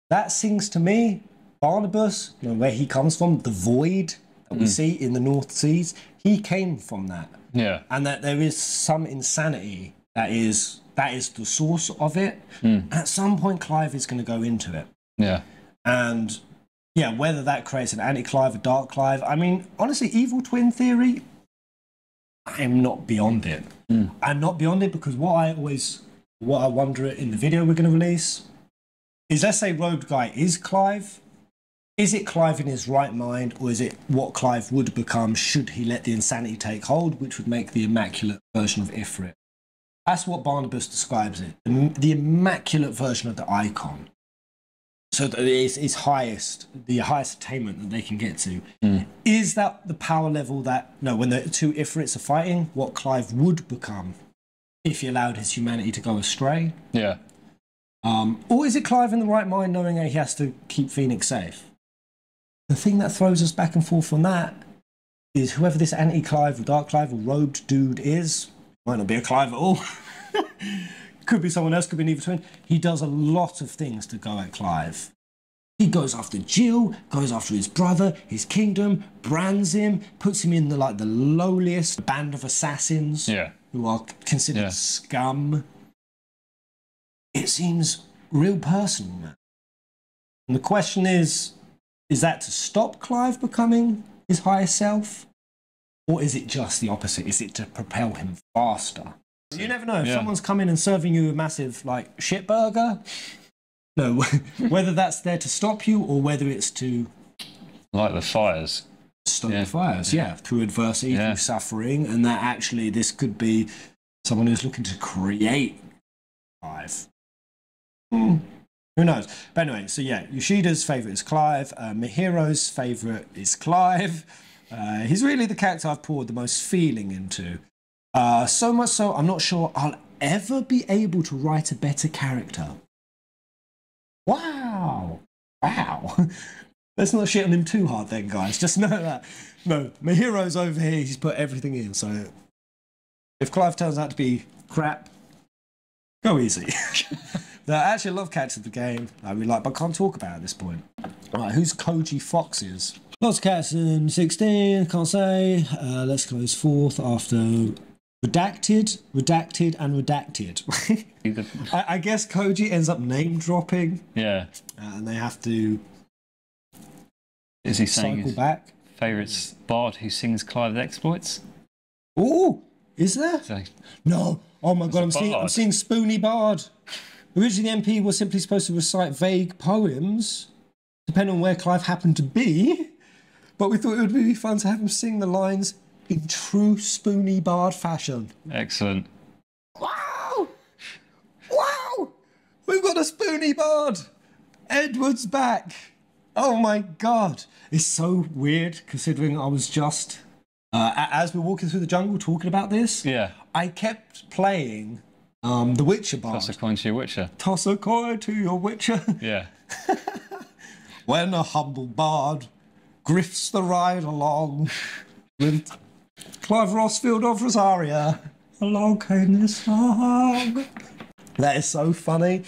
that sings to me, Barnabas, where he comes from, the void that we see in the North Seas, he came from that. Yeah. And that there is some insanity that is the source of it. At some point, Clive is going to go into it. Yeah. And whether that creates an anti-Clive, a dark Clive, I mean, honestly, evil twin theory, I am not beyond it. I'm not beyond it because what I wonder in the video we're going to release is, let's say Road Guy is Clive. Is it Clive in his right mind, or is it what Clive would become should he let the insanity take hold, which would make the immaculate version of Ifrit? That's what Barnabas describes it, the immaculate version of the Eikon. So that it's the highest attainment that they can get to. Is that the power level that, when the two Ifrits are fighting, what Clive would become if he allowed his humanity to go astray? Yeah. Or is it Clive in the right mind, knowing that he has to keep Phoenix safe? The thing that throws us back and forth on that is whoever this anti-Clive or dark Clive or robed dude is, might not be a Clive at all. Could be someone else, could be an evil twin. He does a lot of things to go at Clive. He goes after Jill, goes after his brother, his kingdom, brands him, puts him in the lowliest band of assassins who are considered scum. It seems real personal, man. And the question is that to stop Clive becoming his higher self? Or is it just the opposite? Is it to propel him faster? You never know. If someone's coming and serving you a massive, shit burger, whether that's there to stop you or whether it's to... Like the fires. Stop the fires, through adversity, through suffering, and that actually this could be someone who's looking to create Clive. Who knows? But anyway, so Yoshida's favourite is Clive. Mihiro's favourite is Clive. He's really the character I've poured the most feeling into. So much so, I'm not sure I'll ever be able to write a better character. Wow. Wow. Let's not shit on him too hard then, guys. Just know that. No, my hero's over here. He's put everything in. So if Clive turns out to be crap, go easy. I actually love characters of the game I really like, but I can't talk about at this point. Alright, who's Koji Foxes? Lots of cats in 16, can't say. Let's close fourth after redacted, and redacted. I guess Koji ends up name dropping. Yeah. And they have to Is he saying cycle his back. favourite bard who sings Clive's exploits? Oh, is there? So, No. Oh my god, a I'm bard. seeing Spoony Bard. Originally, the MP was simply supposed to recite vague poems, depending on where Clive happened to be. But we thought it would be fun to have him sing the lines in true Spoony Bard fashion. excellent. Wow! Wow! We've got a Spoony Bard! Edward's back! Oh my god! It's so weird considering I was just, as we're walking through the jungle talking about this, Yeah. I kept playing the Witcher Bard. Toss a coin to your Witcher. Toss a coin to your Witcher. Yeah. When a humble bard grifts the ride along with Clive Rossfield of Rosaria. Along came this song. That is so funny.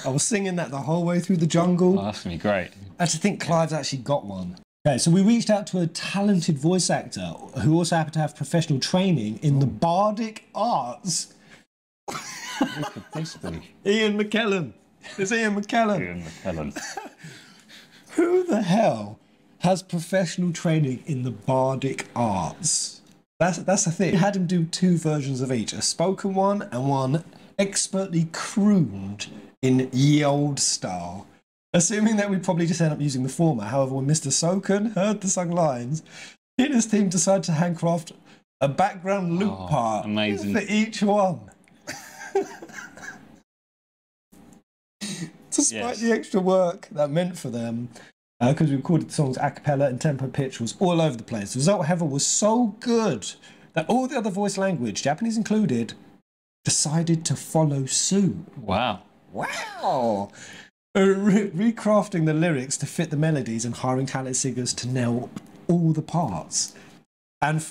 I was singing that the whole way through the jungle. Oh, that's going to be great. I had to think Clive's actually got one. Okay, so we reached out to a talented voice actor who also happened to have professional training in the bardic arts. Ian McKellen. It's Ian McKellen. Ian McKellen. Who the hell has professional training in the bardic arts? That's the thing. We had him do two versions of each, a spoken one and one expertly crooned in ye old style. Assuming that we'd probably just end up using the former. However, when Mr. Soken heard the sung lines, he and his team decided to handcraft a background loop part amazing. for each one. Despite the extra work that meant for them, because we recorded the songs a cappella and tempo pitch was all over the place. The result, however, was so good that all the other voice language, Japanese included, decided to follow suit. Wow. Wow! Recrafting the lyrics to fit the melodies and hiring talented singers to nail all the parts. And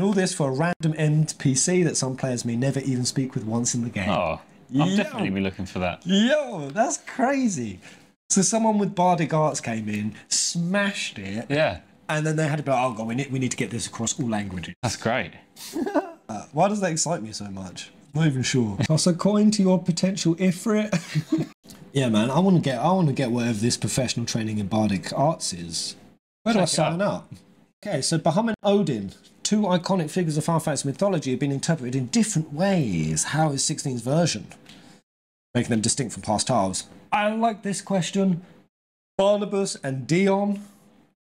all this for a random NPC that some players may never even speak with once in the game. Oh, I'll definitely be looking for that. Yo, that's crazy. So someone with bardic arts came in, smashed it, Yeah, and then they had to be like, oh god, we need to get this across all languages. that's great. Why does that excite me so much? Not even sure. Toss a coin to your potential Ifrit. Yeah, man, I want to get whatever this professional training in bardic arts is. Where do I sign up? Okay, so Bahamut and Odin, two iconic figures of Final Fantasy mythology, have been interpreted in different ways. How is 16's version making them distinct from past titles? I like this question. Barnabas and Dion,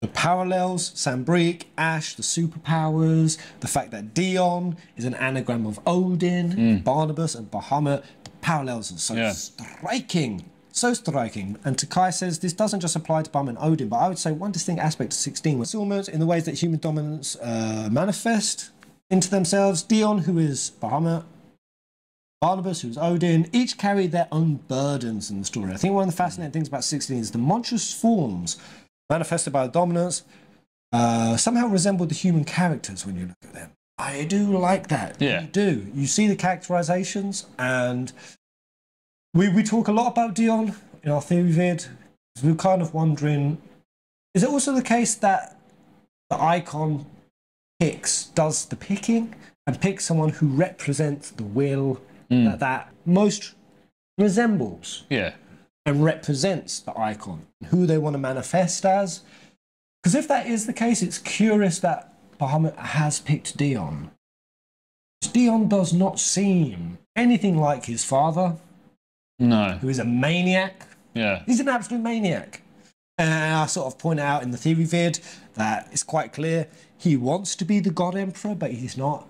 the parallels, Sambrique, Ash, the superpowers, the fact that Dion is an anagram of Odin, Barnabas and Bahamut, the parallels are so striking. So striking. And Takai says this doesn't just apply to Bahamut and Odin, but I would say one distinct aspect of 16 was almost in the ways that human dominance manifest into themselves. Dion, who is Bahamut, Barnabas, who's Odin, each carry their own burdens in the story. I think one of the fascinating things about 16 is the monstrous forms manifested by the dominance somehow resemble the human characters when you look at them. I do like that. Yeah. You do. You see the characterizations, and we talk a lot about Dion in our theory vid. We're kind of wondering, is it also the case that the Eikon does the picking and picks someone who represents the will that most resembles and represents the Eikon, who they want to manifest as? Because if that is the case, it's curious that Bahamut has picked Dion. Dion does not seem anything like his father, No. who is a maniac. Yeah. He's an absolute maniac. And I sort of point out in the theory vid that it's quite clear he wants to be the God Emperor, but he's not.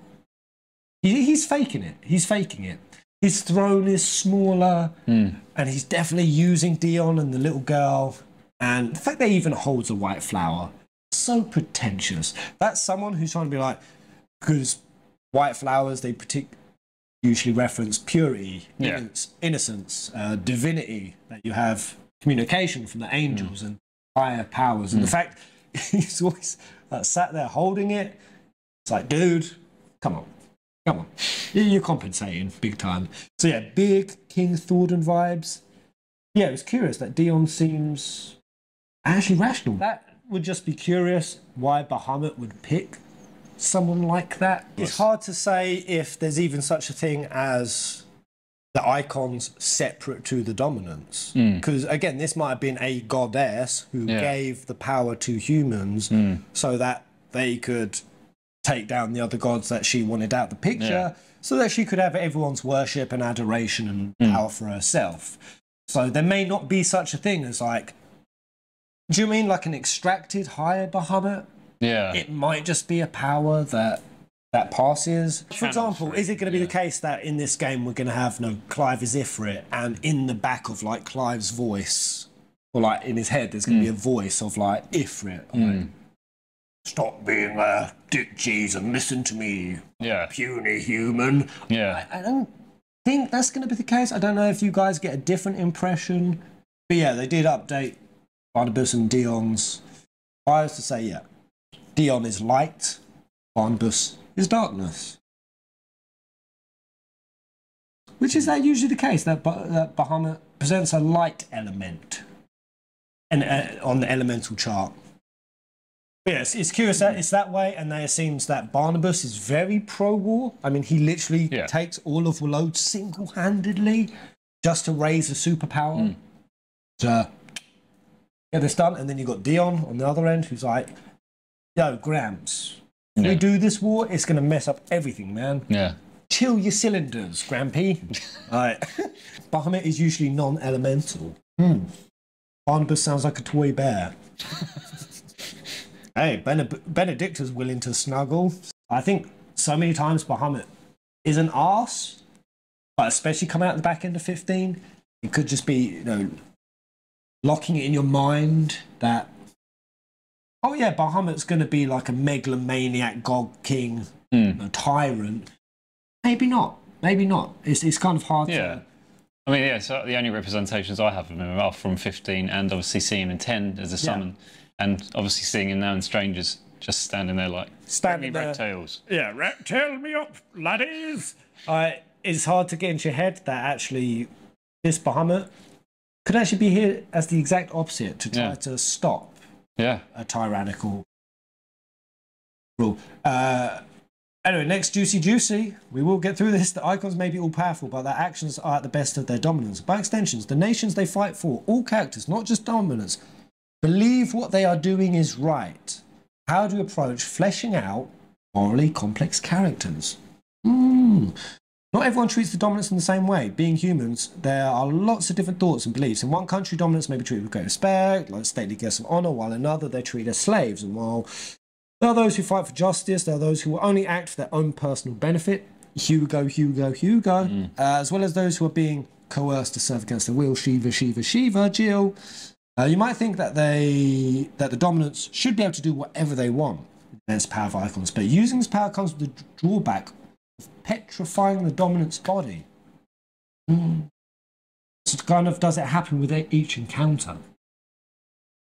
He's faking it. He's faking it. His throne is smaller, and he's definitely using Dion and the little girl. And the fact that he even holds a white flower so pretentious. That's someone who's trying to be like, because white flowers, they usually reference purity, innocence, divinity, that you have communication from the angels and higher powers. And the fact he's always sat there holding it, it's like, dude, come on. You're compensating big time. So yeah, big King Thordan vibes. Yeah, it was curious that Dion seems actually rational. That would just be curious why Bahamut would pick someone like that. It's hard to say if there's even such a thing as the Eikons separate to the dominants. Because again, this might have been a goddess who gave the power to humans so that they could take down the other gods that she wanted out the picture, so that she could have everyone's worship and adoration and power for herself. So there may not be such a thing as like, do you mean like an extracted higher Bahamut? Yeah. It might just be a power that passes. For example, is it going to be the case that in this game we're going to have Clive is Ifrit, and in the back of like Clive's voice, or like in his head, there's going to be a voice of like Ifrit, like, stop being a dick cheese and listen to me, puny human. Yeah. I don't think that's going to be the case. I don't know if you guys get a different impression, but yeah, they did update Barnabas and Dion's bios to say, Dion is light, Barnabas is darkness. Which is that usually the case, that Bahamut presents a light element and on the elemental chart. Yes, it's curious that it's that way, and it seems that Barnabas is very pro-war. I mean, he literally takes all of Walode single-handedly just to raise a superpower to get this done. And then you've got Dion on the other end, who's like, yo, Gramps, if we do this war, it's going to mess up everything, man. Yeah. Chill your cylinders, Grampy. Bahamut is usually non-elemental. Barnabas sounds like a toy bear. Hey, Benedicta's willing to snuggle. I think so many times Bahamut is an arse, but especially coming out the back end of 15, it could just be, locking it in your mind that, oh yeah, Bahamut's going to be like a megalomaniac god king, a tyrant. Maybe not. Maybe not. It's kind of hard to... I mean, so the only representations I have of him are from 15 and obviously seeing him in 10 as a summon. And obviously seeing him now in Strangers, just standing there like, standing there. Reptiles. Yeah, reptile me up, laddies. It's hard to get into your head that actually this Bahamut could actually be here as the exact opposite to try to stop a tyrannical rule. Anyway, next juicy. We will get through this. The Eikons may be all-powerful, but their actions are at the best of their dominance. By extensions, the nations they fight for, all characters, not just dominants, believe what they are doing is right. How do you approach fleshing out morally complex characters? Not everyone treats the dominants in the same way. Being humans, there are lots of different thoughts and beliefs. In one country, dominants may be treated with great respect, like stately guests of honour, while in another, they're treated as slaves. And while there are those who fight for justice, there are those who will only act for their own personal benefit. Hugo, as well as those who are being coerced to serve against their will. Shiva, Jill. You might think that the dominants should be able to do whatever they want against power of Eikons, but using this power comes with the drawback of petrifying the dominant's body. So kind of does it happen with each encounter? A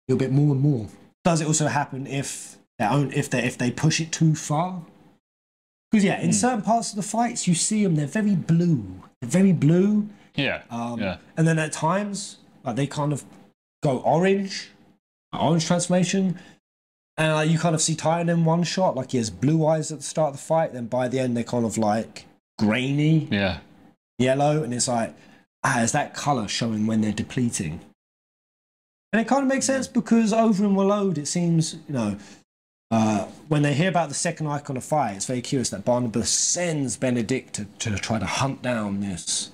little bit more and more. Does it also happen if they push it too far? Because in certain parts of the fights you see them, they're very blue. And then at times they kind of go orange transformation, and you kind of see Titan in one shot, like he has blue eyes at the start of the fight, then by the end they're kind of like grainy, yellow, and it's like, is that colour showing when they're depleting? And it kind of makes sense because over in Walode it seems, when they hear about the second Eikon of Fire, it's very curious that Barnabas sends Benedicta to try to hunt down this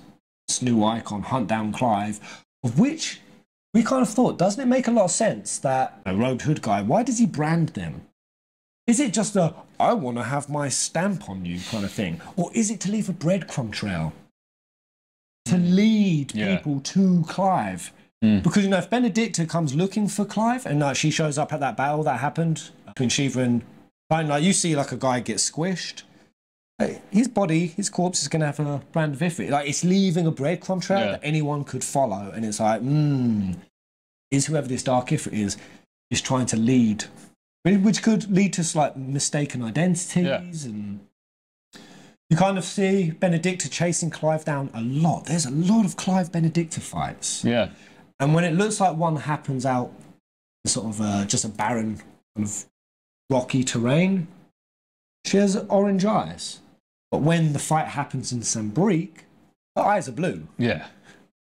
new Eikon, hunt down Clive, of which we kind of thought, doesn't it make a lot of sense that a robed hood guy, why does he brand them? Is it just a, I want to have my stamp on you kind of thing? Or is it to leave a breadcrumb trail? To lead people to Clive? Because, if Benedicta comes looking for Clive, and she shows up at that battle that happened between Shiva and like you see like a guy get squished. His body, his corpse is going to have a brand of Ifrit. Like it's leaving a breadcrumb trail that anyone could follow, and it's like, is whoever this dark Ifrit is trying to lead, which could lead to like mistaken identities, and you kind of see Benedicta chasing Clive down a lot. There's a lot of Clive Benedicta fights. Yeah, and when it looks like one happens out sort of just a barren kind of rocky terrain, she has orange eyes. But when the fight happens in Sambrique, her eyes are blue. Yeah.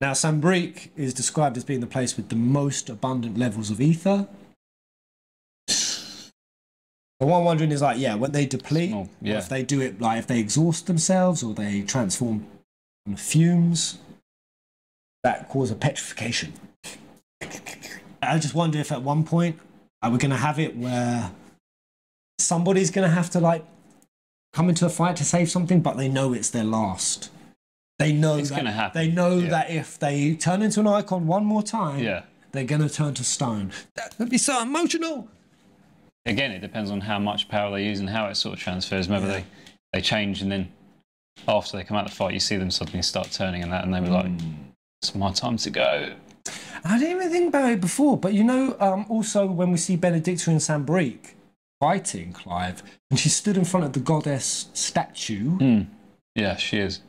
Now, Sambrique is described as being the place with the most abundant levels of ether. The one wondering is like, when they deplete, or if they do it, like if they exhaust themselves or they transform into fumes, that causes a petrification. I just wonder if at one point, are we going to have it where somebody's going to have to like come into a fight to save something, but they know it's their last. They know it's going to happen. They know that if they turn into an Eikon one more time, they're going to turn to stone. That would be so emotional. Again, it depends on how much power they use and how it sort of transfers. Maybe they change, and then after they come out of the fight, you see them suddenly start turning and that, and they were like, "It's my time to go." I didn't even think about it before, but you know, also when we see Benedicta and Sambrique fighting Clive, and she stood in front of the goddess statue. Yeah, she is.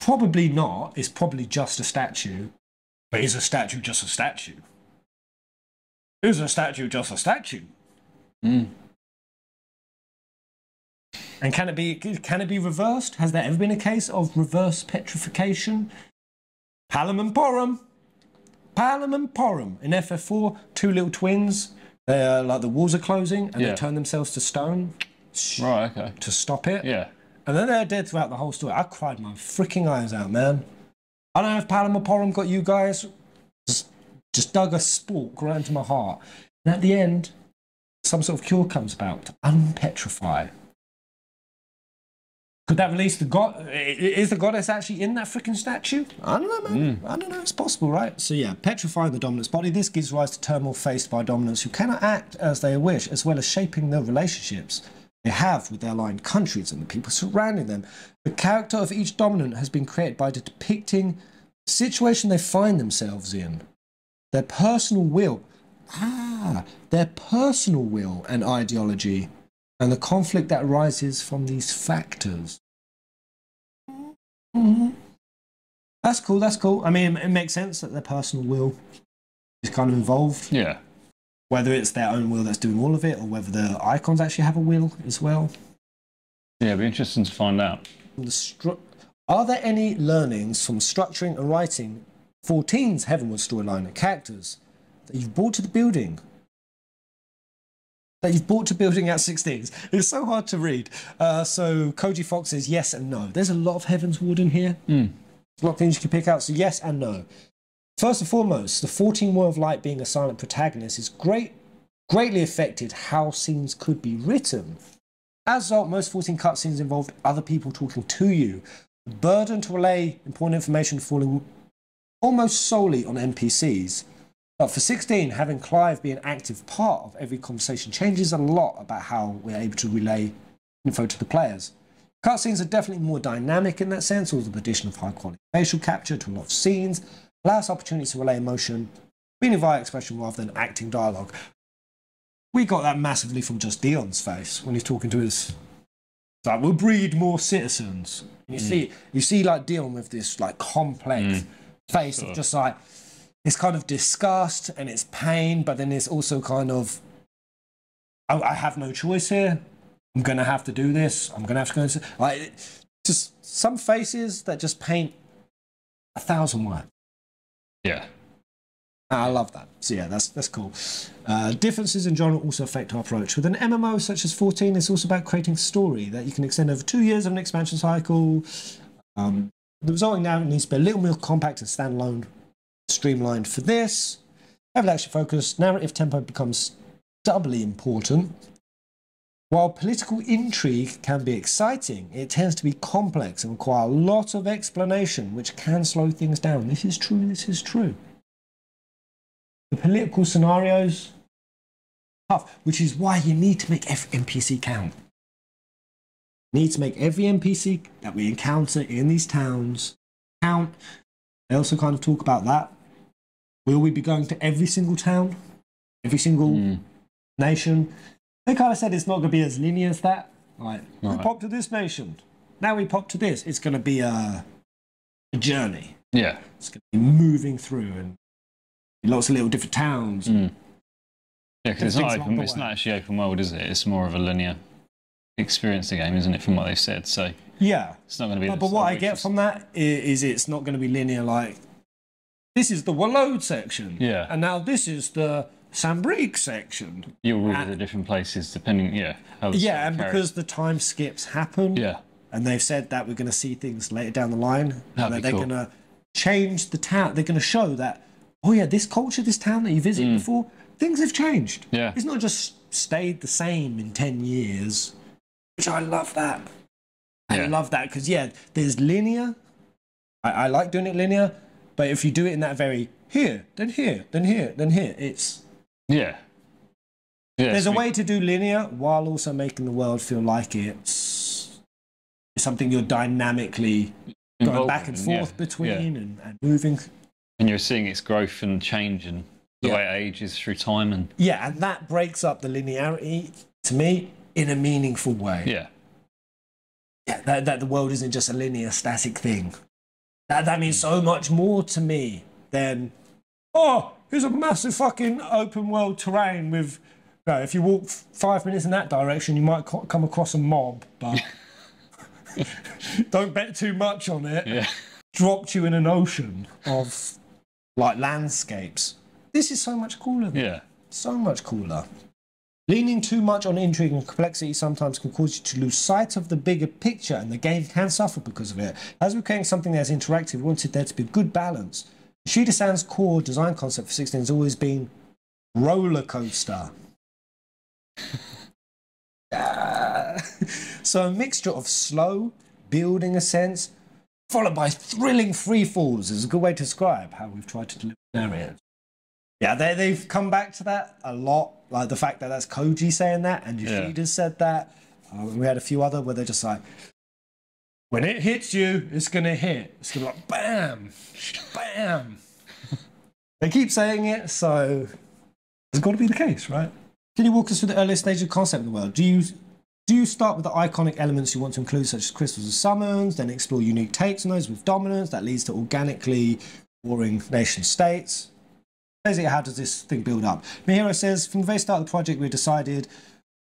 Probably not. It's probably just a statue. But is a statue just a statue? Is a statue just a statue? And can it be reversed? Has there ever been a case of reverse petrification? Palom and Porum. Palom and Porum. In FF4, two little twins. They're like the walls are closing and they turn themselves to stone. Right, okay. To stop it. Yeah. And then they're dead throughout the whole story. I cried my freaking eyes out, man. I don't know if Palom or Porum got you guys. Just dug a spork right into my heart. And at the end, some sort of cure comes about to unpetrify. Could that release the god? Is the goddess actually in that freaking statue? I don't know, man. I don't know. It's possible, right? So yeah, petrifying the dominant's body. This gives rise to turmoil faced by dominants who cannot act as they wish, as well as shaping the relationships they have with their aligned countries and the people surrounding them. The character of each dominant has been created by depicting the situation they find themselves in, their personal will, their personal will and ideology, and the conflict that arises from these factors. That's cool, that's cool. I mean, it makes sense that their personal will is kind of involved. Yeah. Whether it's their own will that's doing all of it, or whether the Eikons actually have a will as well. Yeah, it'd be interesting to find out. Are there any learnings from structuring and writing 14's Heavenward storyline and characters that you've brought to the building? That you've brought to building at 16s. It's so hard to read. So Koji Fox says yes and no. There's a lot of Heavensward in here. There's a lot of things you can pick out. So yes and no. First and foremost, the 14 War of Light being a silent protagonist is greatly affected how scenes could be written. As a result, most 14 cutscenes involved other people talking to you. The burden to relay important information falling almost solely on NPCs. But for 16, having Clive be an active part of every conversation changes a lot about how we're able to relay info to the players. Cutscenes are definitely more dynamic in that sense, with the addition of high-quality facial capture to a lot of scenes, allows opportunities to relay emotion, meaning via expression rather than acting dialogue. We got that massively from just Dion's face when he's talking to his... Like, we'll breed more citizens. And you see like Dion with this like complex face of just like... It's kind of disgust and it's pain, but then it's also kind of, I have no choice here. I'm going to have to do this. I'm going to have to go into... Like, just some faces that just paint 1,000 words. Yeah. I love that. So yeah, that's cool. Differences in genre also affect our approach. With an MMO such as 14, it's also about creating a story that you can extend over 2 years of an expansion cycle. The resulting narrative needs to be a little more compact and standalone, streamlined for this. Heavily action focused, narrative tempo becomes doubly important. While political intrigue can be exciting, it tends to be complex and require a lot of explanation, which can slow things down. This is true, this is true. The political scenarios, tough, which is why you need to make every NPC count. You need to make every NPC that we encounter in these towns count. They also kind of talk about that. Will we be going to every single town? Every single nation? They kind of said it's not going to be as linear as that. Like, we pop to this nation. Now we pop to this. It's going to be a journey. Yeah. It's going to be moving through and lots of little different towns. Yeah, because it's not actually open world, is it? It's more of a linear experience the game, isn't it, from what they said? So yeah. It's not going to be... But what I get from that is it's not going to be linear, like, this is the Walload section. Yeah. And now this is the Sambrique section. You'll visit different places depending, and because the time skips happen. Yeah. And they've said that we're going to see things later down the line. That'd that be they're cool. going to change the town. They're going to show that, oh yeah, this culture, this town that you visited before, things have changed. Yeah. It's not just stayed the same in 10 years, which I love that. I love that because, there's linear. I like doing it linear, but if you do it in that very here, then here, then here, then here, it's... Yeah. There's a way to do linear while also making the world feel like it's something you're dynamically going back and forth between and moving. And you're seeing its growth and change and the way it ages through time. And and that breaks up the linearity, to me, in a meaningful way. Yeah. Yeah, that the world isn't just a linear, static thing. That means so much more to me than, oh, here's a massive fucking open world terrain with... if you walk 5 minutes in that direction, you might come across a mob, but don't bet too much on it. Yeah. Dropped you in an ocean of, like, landscapes. This is so much cooler. So much cooler. Leaning too much on intrigue and complexity sometimes can cause you to lose sight of the bigger picture, and the game can suffer because of it. As we're creating something that's interactive, we wanted there to be a good balance. Shida-san's core design concept for 16 has always been roller coaster. So a mixture of slow, building a sense, followed by thrilling free falls is a good way to describe how we've tried to deliver narrative. Yeah, they've come back to that a lot, like the fact that that's Koji saying that, and Yoshida said that. We had a few other where they're just like, when it hits you, it's going to hit. It's going to be like, bam, bam. They keep saying it, so it's got to be the case, right? Can you walk us through the earliest stage of concept in the world? Do you start with the iconic elements you want to include, such as crystals and summons, then explore unique takes on those with dominance that leads to organically warring nation states? Basically, how does this thing build up? Mihiro says, from the very start of the project, we decided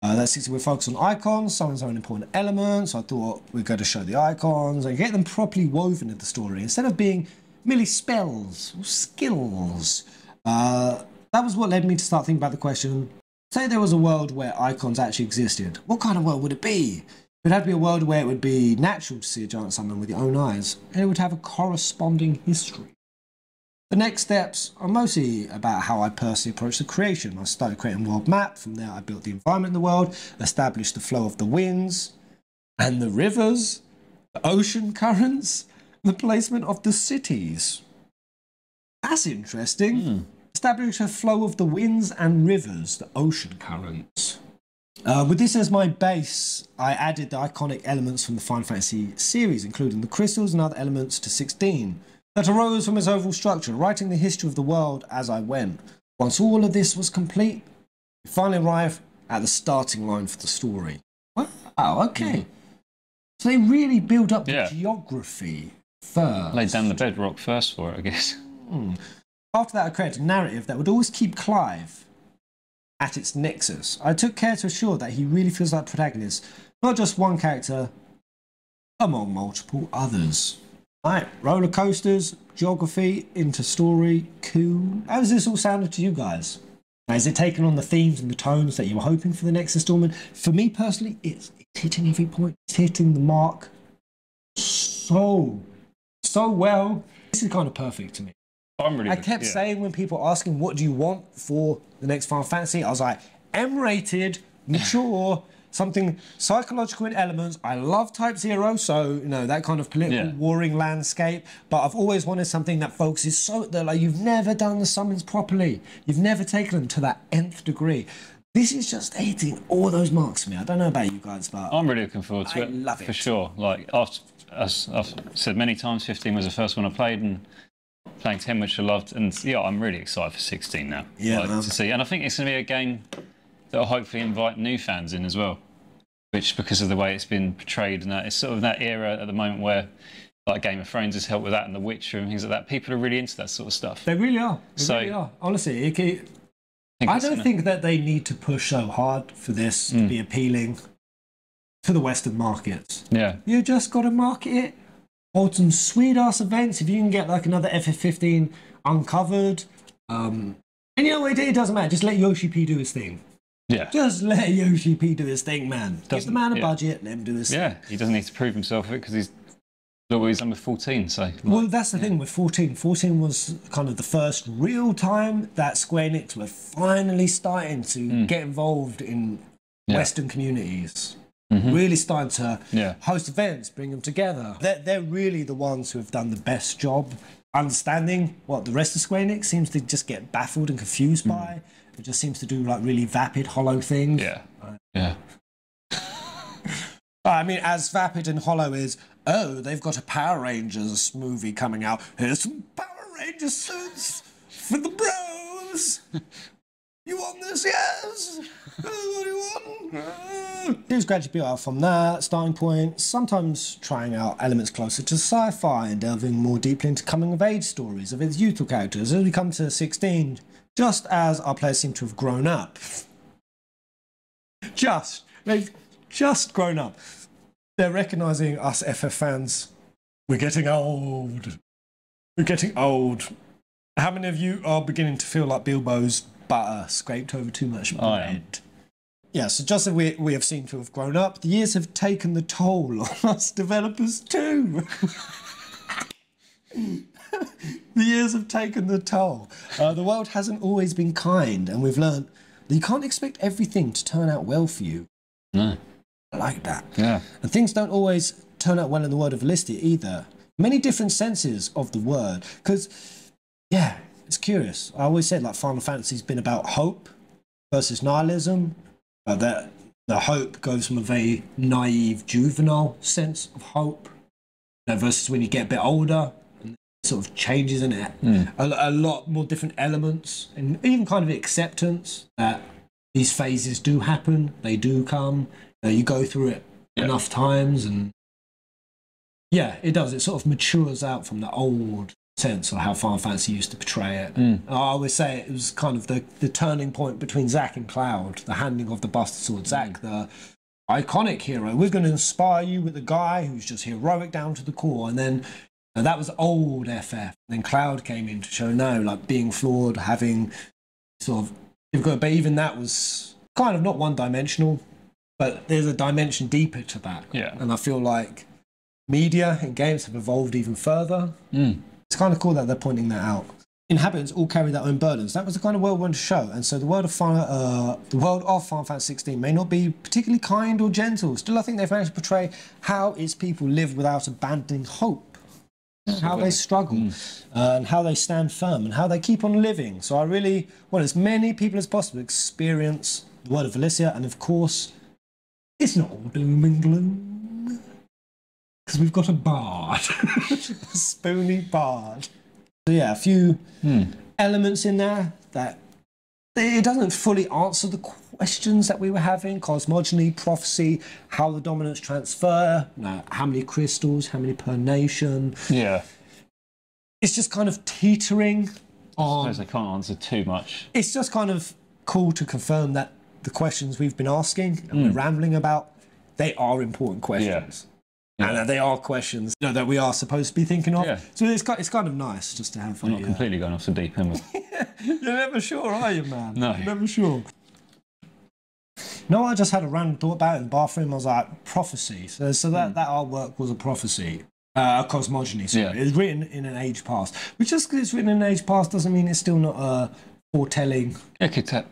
that 60 we're focused on icons. Summons are an important element, so I thought we'd go to show the icons and get them properly woven into the story instead of being merely spells or skills. That was what led me to start thinking about the question, say there was a world where icons actually existed. What kind of world would it be? It would have to be a world where it would be natural to see a giant summon with your own eyes, and it would have a corresponding history. The next steps are mostly about how I personally approach the creation. I started creating a world map. From there, I built the environment in the world, established the flow of the winds and the rivers, the ocean currents, the placement of the cities. That's interesting. Establish a flow of the winds and rivers, the ocean currents. With this as my base, I added the iconic elements from the Final Fantasy series, including the crystals and other elements to 16, that arose from its overall structure, writing the history of the world as I went. Once all of this was complete, we finally arrived at the starting line for the story. Wow, okay. So they really build up the geography first. Laid down the bedrock first for it, I guess. After that, I created a narrative that would always keep Clive at its nexus. I took care to assure that he really feels like the protagonist, not just one character among multiple others. Right, roller coasters, geography, into story, cool. How does this all sound to you guys? Is it taking on the themes and the tones that you were hoping for the next installment? For me personally, it's hitting every point. It's hitting the mark so well. This is kind of perfect to me. I kept saying when people were asking, what do you want for the next Final Fantasy? I was like, M-rated, mature, something psychological in elements. I love Type 0, so, you know, that kind of political warring landscape. But I've always wanted something that focuses so that, like, you've never done the summons properly. You've never taken them to that nth degree. this is just hitting all those marks for me. I don't know about you guys, but I'm really looking forward to I it. love it. For sure. Like, after, as I've said many times, 15 was the first one I played, and playing 10, which I loved. And yeah, I'm really excited for 16 now. Yeah, like, to see. And I think it's going to be a game that will hopefully invite new fans in as well, which, because of the way it's been portrayed, and that it's sort of that era at the moment where, like, Game of Thrones has helped with that, and The Witcher and things like that. People are really into that sort of stuff. They really are. They really are. Honestly, I don't think that they need to push so hard for this to be appealing to the Western markets. Yeah. You just got to market it. Hold some sweet-ass events. If you can get, like, another FF15 uncovered. And you know what? It doesn't matter. Just let Yoshi-P do his thing. Yeah. Just let Yoshi-P do his thing, man. Give the man a budget, let him do his thing. Yeah, he doesn't need to prove himself with it, because he's number 14, so... Like, well, that's the thing with 14. 14 was kind of the first real time that Square Enix were finally starting to get involved in Western communities. Really starting to host events, bring them together. They're really the ones who have done the best job understanding what the rest of Square Enix seems to just get baffled and confused by. It just seems to do, like, really vapid, hollow things. Yeah. Yeah. I mean, as vapid and hollow is, oh, they've got a Power Rangers movie coming out. Here's some Power Ranger suits for the bros. You want this? Yes. What do you want? It was gradually built out from that starting point, sometimes trying out elements closer to sci-fi and delving more deeply into coming-of-age stories of its youthful characters. As we come to 16, just as our players seem to have grown up. They've just grown up. They're recognising us FF fans. We're getting old. We're getting old. How many of you are beginning to feel like Bilbo's butter scraped over too much bread? Yeah, so just as we have seemed to have grown up, the years have taken the toll on us developers too. The years have taken the toll. The world hasn't always been kind, and we've learned that you can't expect everything to turn out well for you. No. I like that. Yeah. And things don't always turn out well in the world of Velistia either. Many different senses of the word. Because, yeah, it's curious. I always said, like, Final Fantasy's been about hope versus nihilism. That the hope goes from a very naive, juvenile sense of hope, versus when you get a bit older, and it sort of changes in it. A lot more different elements, and even kind of acceptance that these phases do happen, they do come. You go through it enough times, and yeah, it does. It sort of matures out from the old sense of how Final Fantasy used to portray it. I always say it was kind of the turning point between Zack and Cloud, the handing of the Buster Sword. Zack, the iconic hero, we're going to inspire you with a guy who's just heroic down to the core, and then that was old FF. And then Cloud came in to show no, like, being flawed, having sort of difficult, but even that was kind of not one-dimensional. But there's a dimension deeper to that. Yeah. And I feel like media and games have evolved even further. It's kind of cool that they're pointing that out. Inhabitants all carry their own burdens. That was the kind of world we wanted to show. And so the world of Final Fantasy 16 may not be particularly kind or gentle. Still, I think they've managed to portray how its people live without abandoning hope. How they struggle, and how they stand firm, and how they keep on living. So I really want as many people as possible to experience the world of Velistia, and of course, it's not all doom and gloom, because we've got a bard, a spoony bard. So yeah, a few elements in there that it doesn't fully answer the questions that we were having: cosmogony, prophecy, how the dominants transfer, how many crystals, how many per nation. Yeah, it's just kind of teetering on. I suppose I can't answer too much. It's just kind of cool to confirm that the questions we've been asking and we're rambling about, they are important questions. And that they are questions that we are supposed to be thinking of. So it's kind of nice just to have fun. I'm not completely going off the deep end. You're never sure, are you, man? No. You're never sure. No, I just had a random thought about it in the bathroom. I was like, prophecy. So that artwork was a prophecy. A cosmogony, sorry. It's written in an age past. Which, just because it's written in an age past doesn't mean it's still not foretelling. It could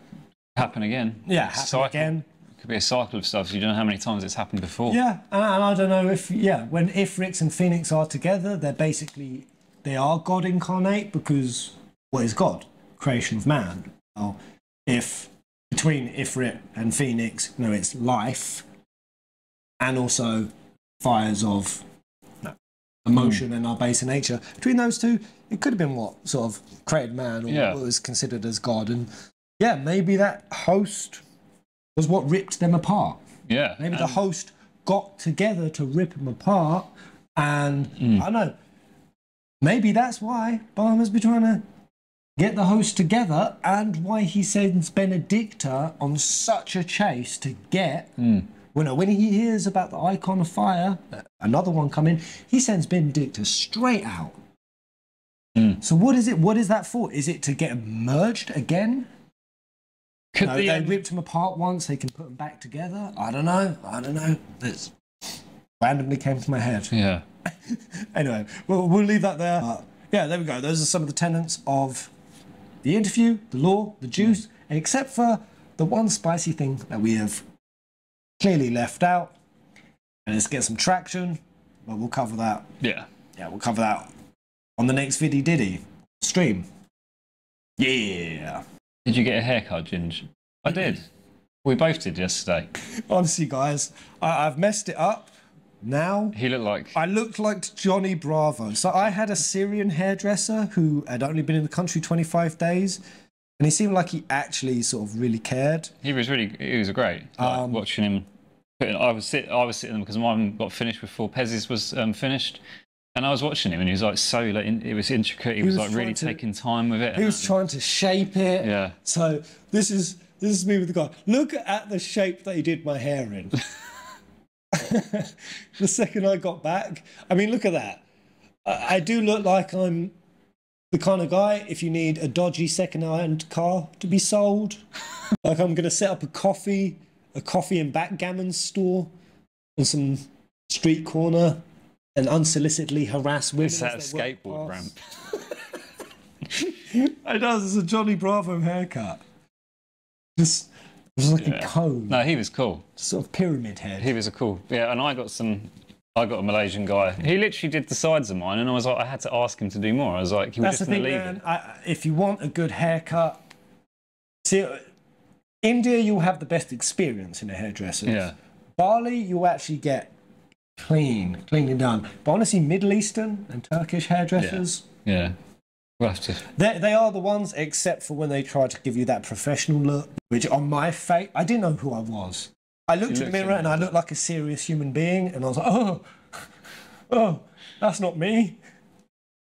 happen again. Yeah, happen again. It could be a cycle of stuff. You don't know how many times it's happened before. Yeah, and I don't know if, when Ifrix and Phoenix are together, they are God incarnate, because what is God? Creation of man. Well, if between Ifrit and Phoenix, you know, it's life and also fires of emotion and our base nature. Between those two, it could have been what sort of created man or what was considered as God. And yeah, maybe that host was what ripped them apart. Yeah. Maybe the host got together to rip them apart. And I don't know, maybe that's why Barmer's been trying to get the host together and why he sends Benedicta on such a chase to get... When he hears about the Icon of Fire, another one coming, he sends Benedicta straight out. So what is it? What is that for? Is it to get them merged again? They ripped them apart once, they can put them back together? I don't know. It randomly came to my head. Yeah. Anyway, we'll leave that there. Yeah, there we go. Those are some of the tenets of the interview, the law, the juice, and except for the one spicy thing that we have clearly left out, and let's get some traction, but we'll cover that. Yeah, we'll cover that on the next viddy diddy stream. Yeah. Did you get a haircut, Ginge? I did. We both did yesterday. Honestly, guys, I've messed it up now. I looked like Johnny Bravo. So I had a Syrian hairdresser who had only been in the country 25 days. And he seemed like he actually sort of really cared. He was great. Like, watching him. I was sitting there because mine got finished before Pez's was finished. And I was watching him and he was like it was intricate. He was like really taking time with it. He was trying to shape it. Yeah. So this is me with the guy. Look at the shape that he did my hair in. The second I got back, I mean, look at that. I do look like I'm the kind of guy, if you need a dodgy second-hand car to be sold, like I'm going to set up a coffee and backgammon store on some street corner and unsolicitedly harass women. It's that skateboard ramp. It does. It's a Johnny Bravo haircut. It was like a cone. No, he was cool. Sort of pyramid head. He was and I got a Malaysian guy. He literally did the sides of mine, and I was like, I had to ask him to do more. I was like, he was just going to leave it. If you want a good haircut, see, India, you'll have the best experience in a hairdresser. Yeah. Bali, you'll actually get cleanly done. But honestly, Middle Eastern and Turkish hairdressers. Yeah. We'll have to. They are the ones, except for when they try to give you that professional look, which on my face, I didn't know who I was. I looked in the mirror and I looked like a serious human being, and I was like, oh, that's not me.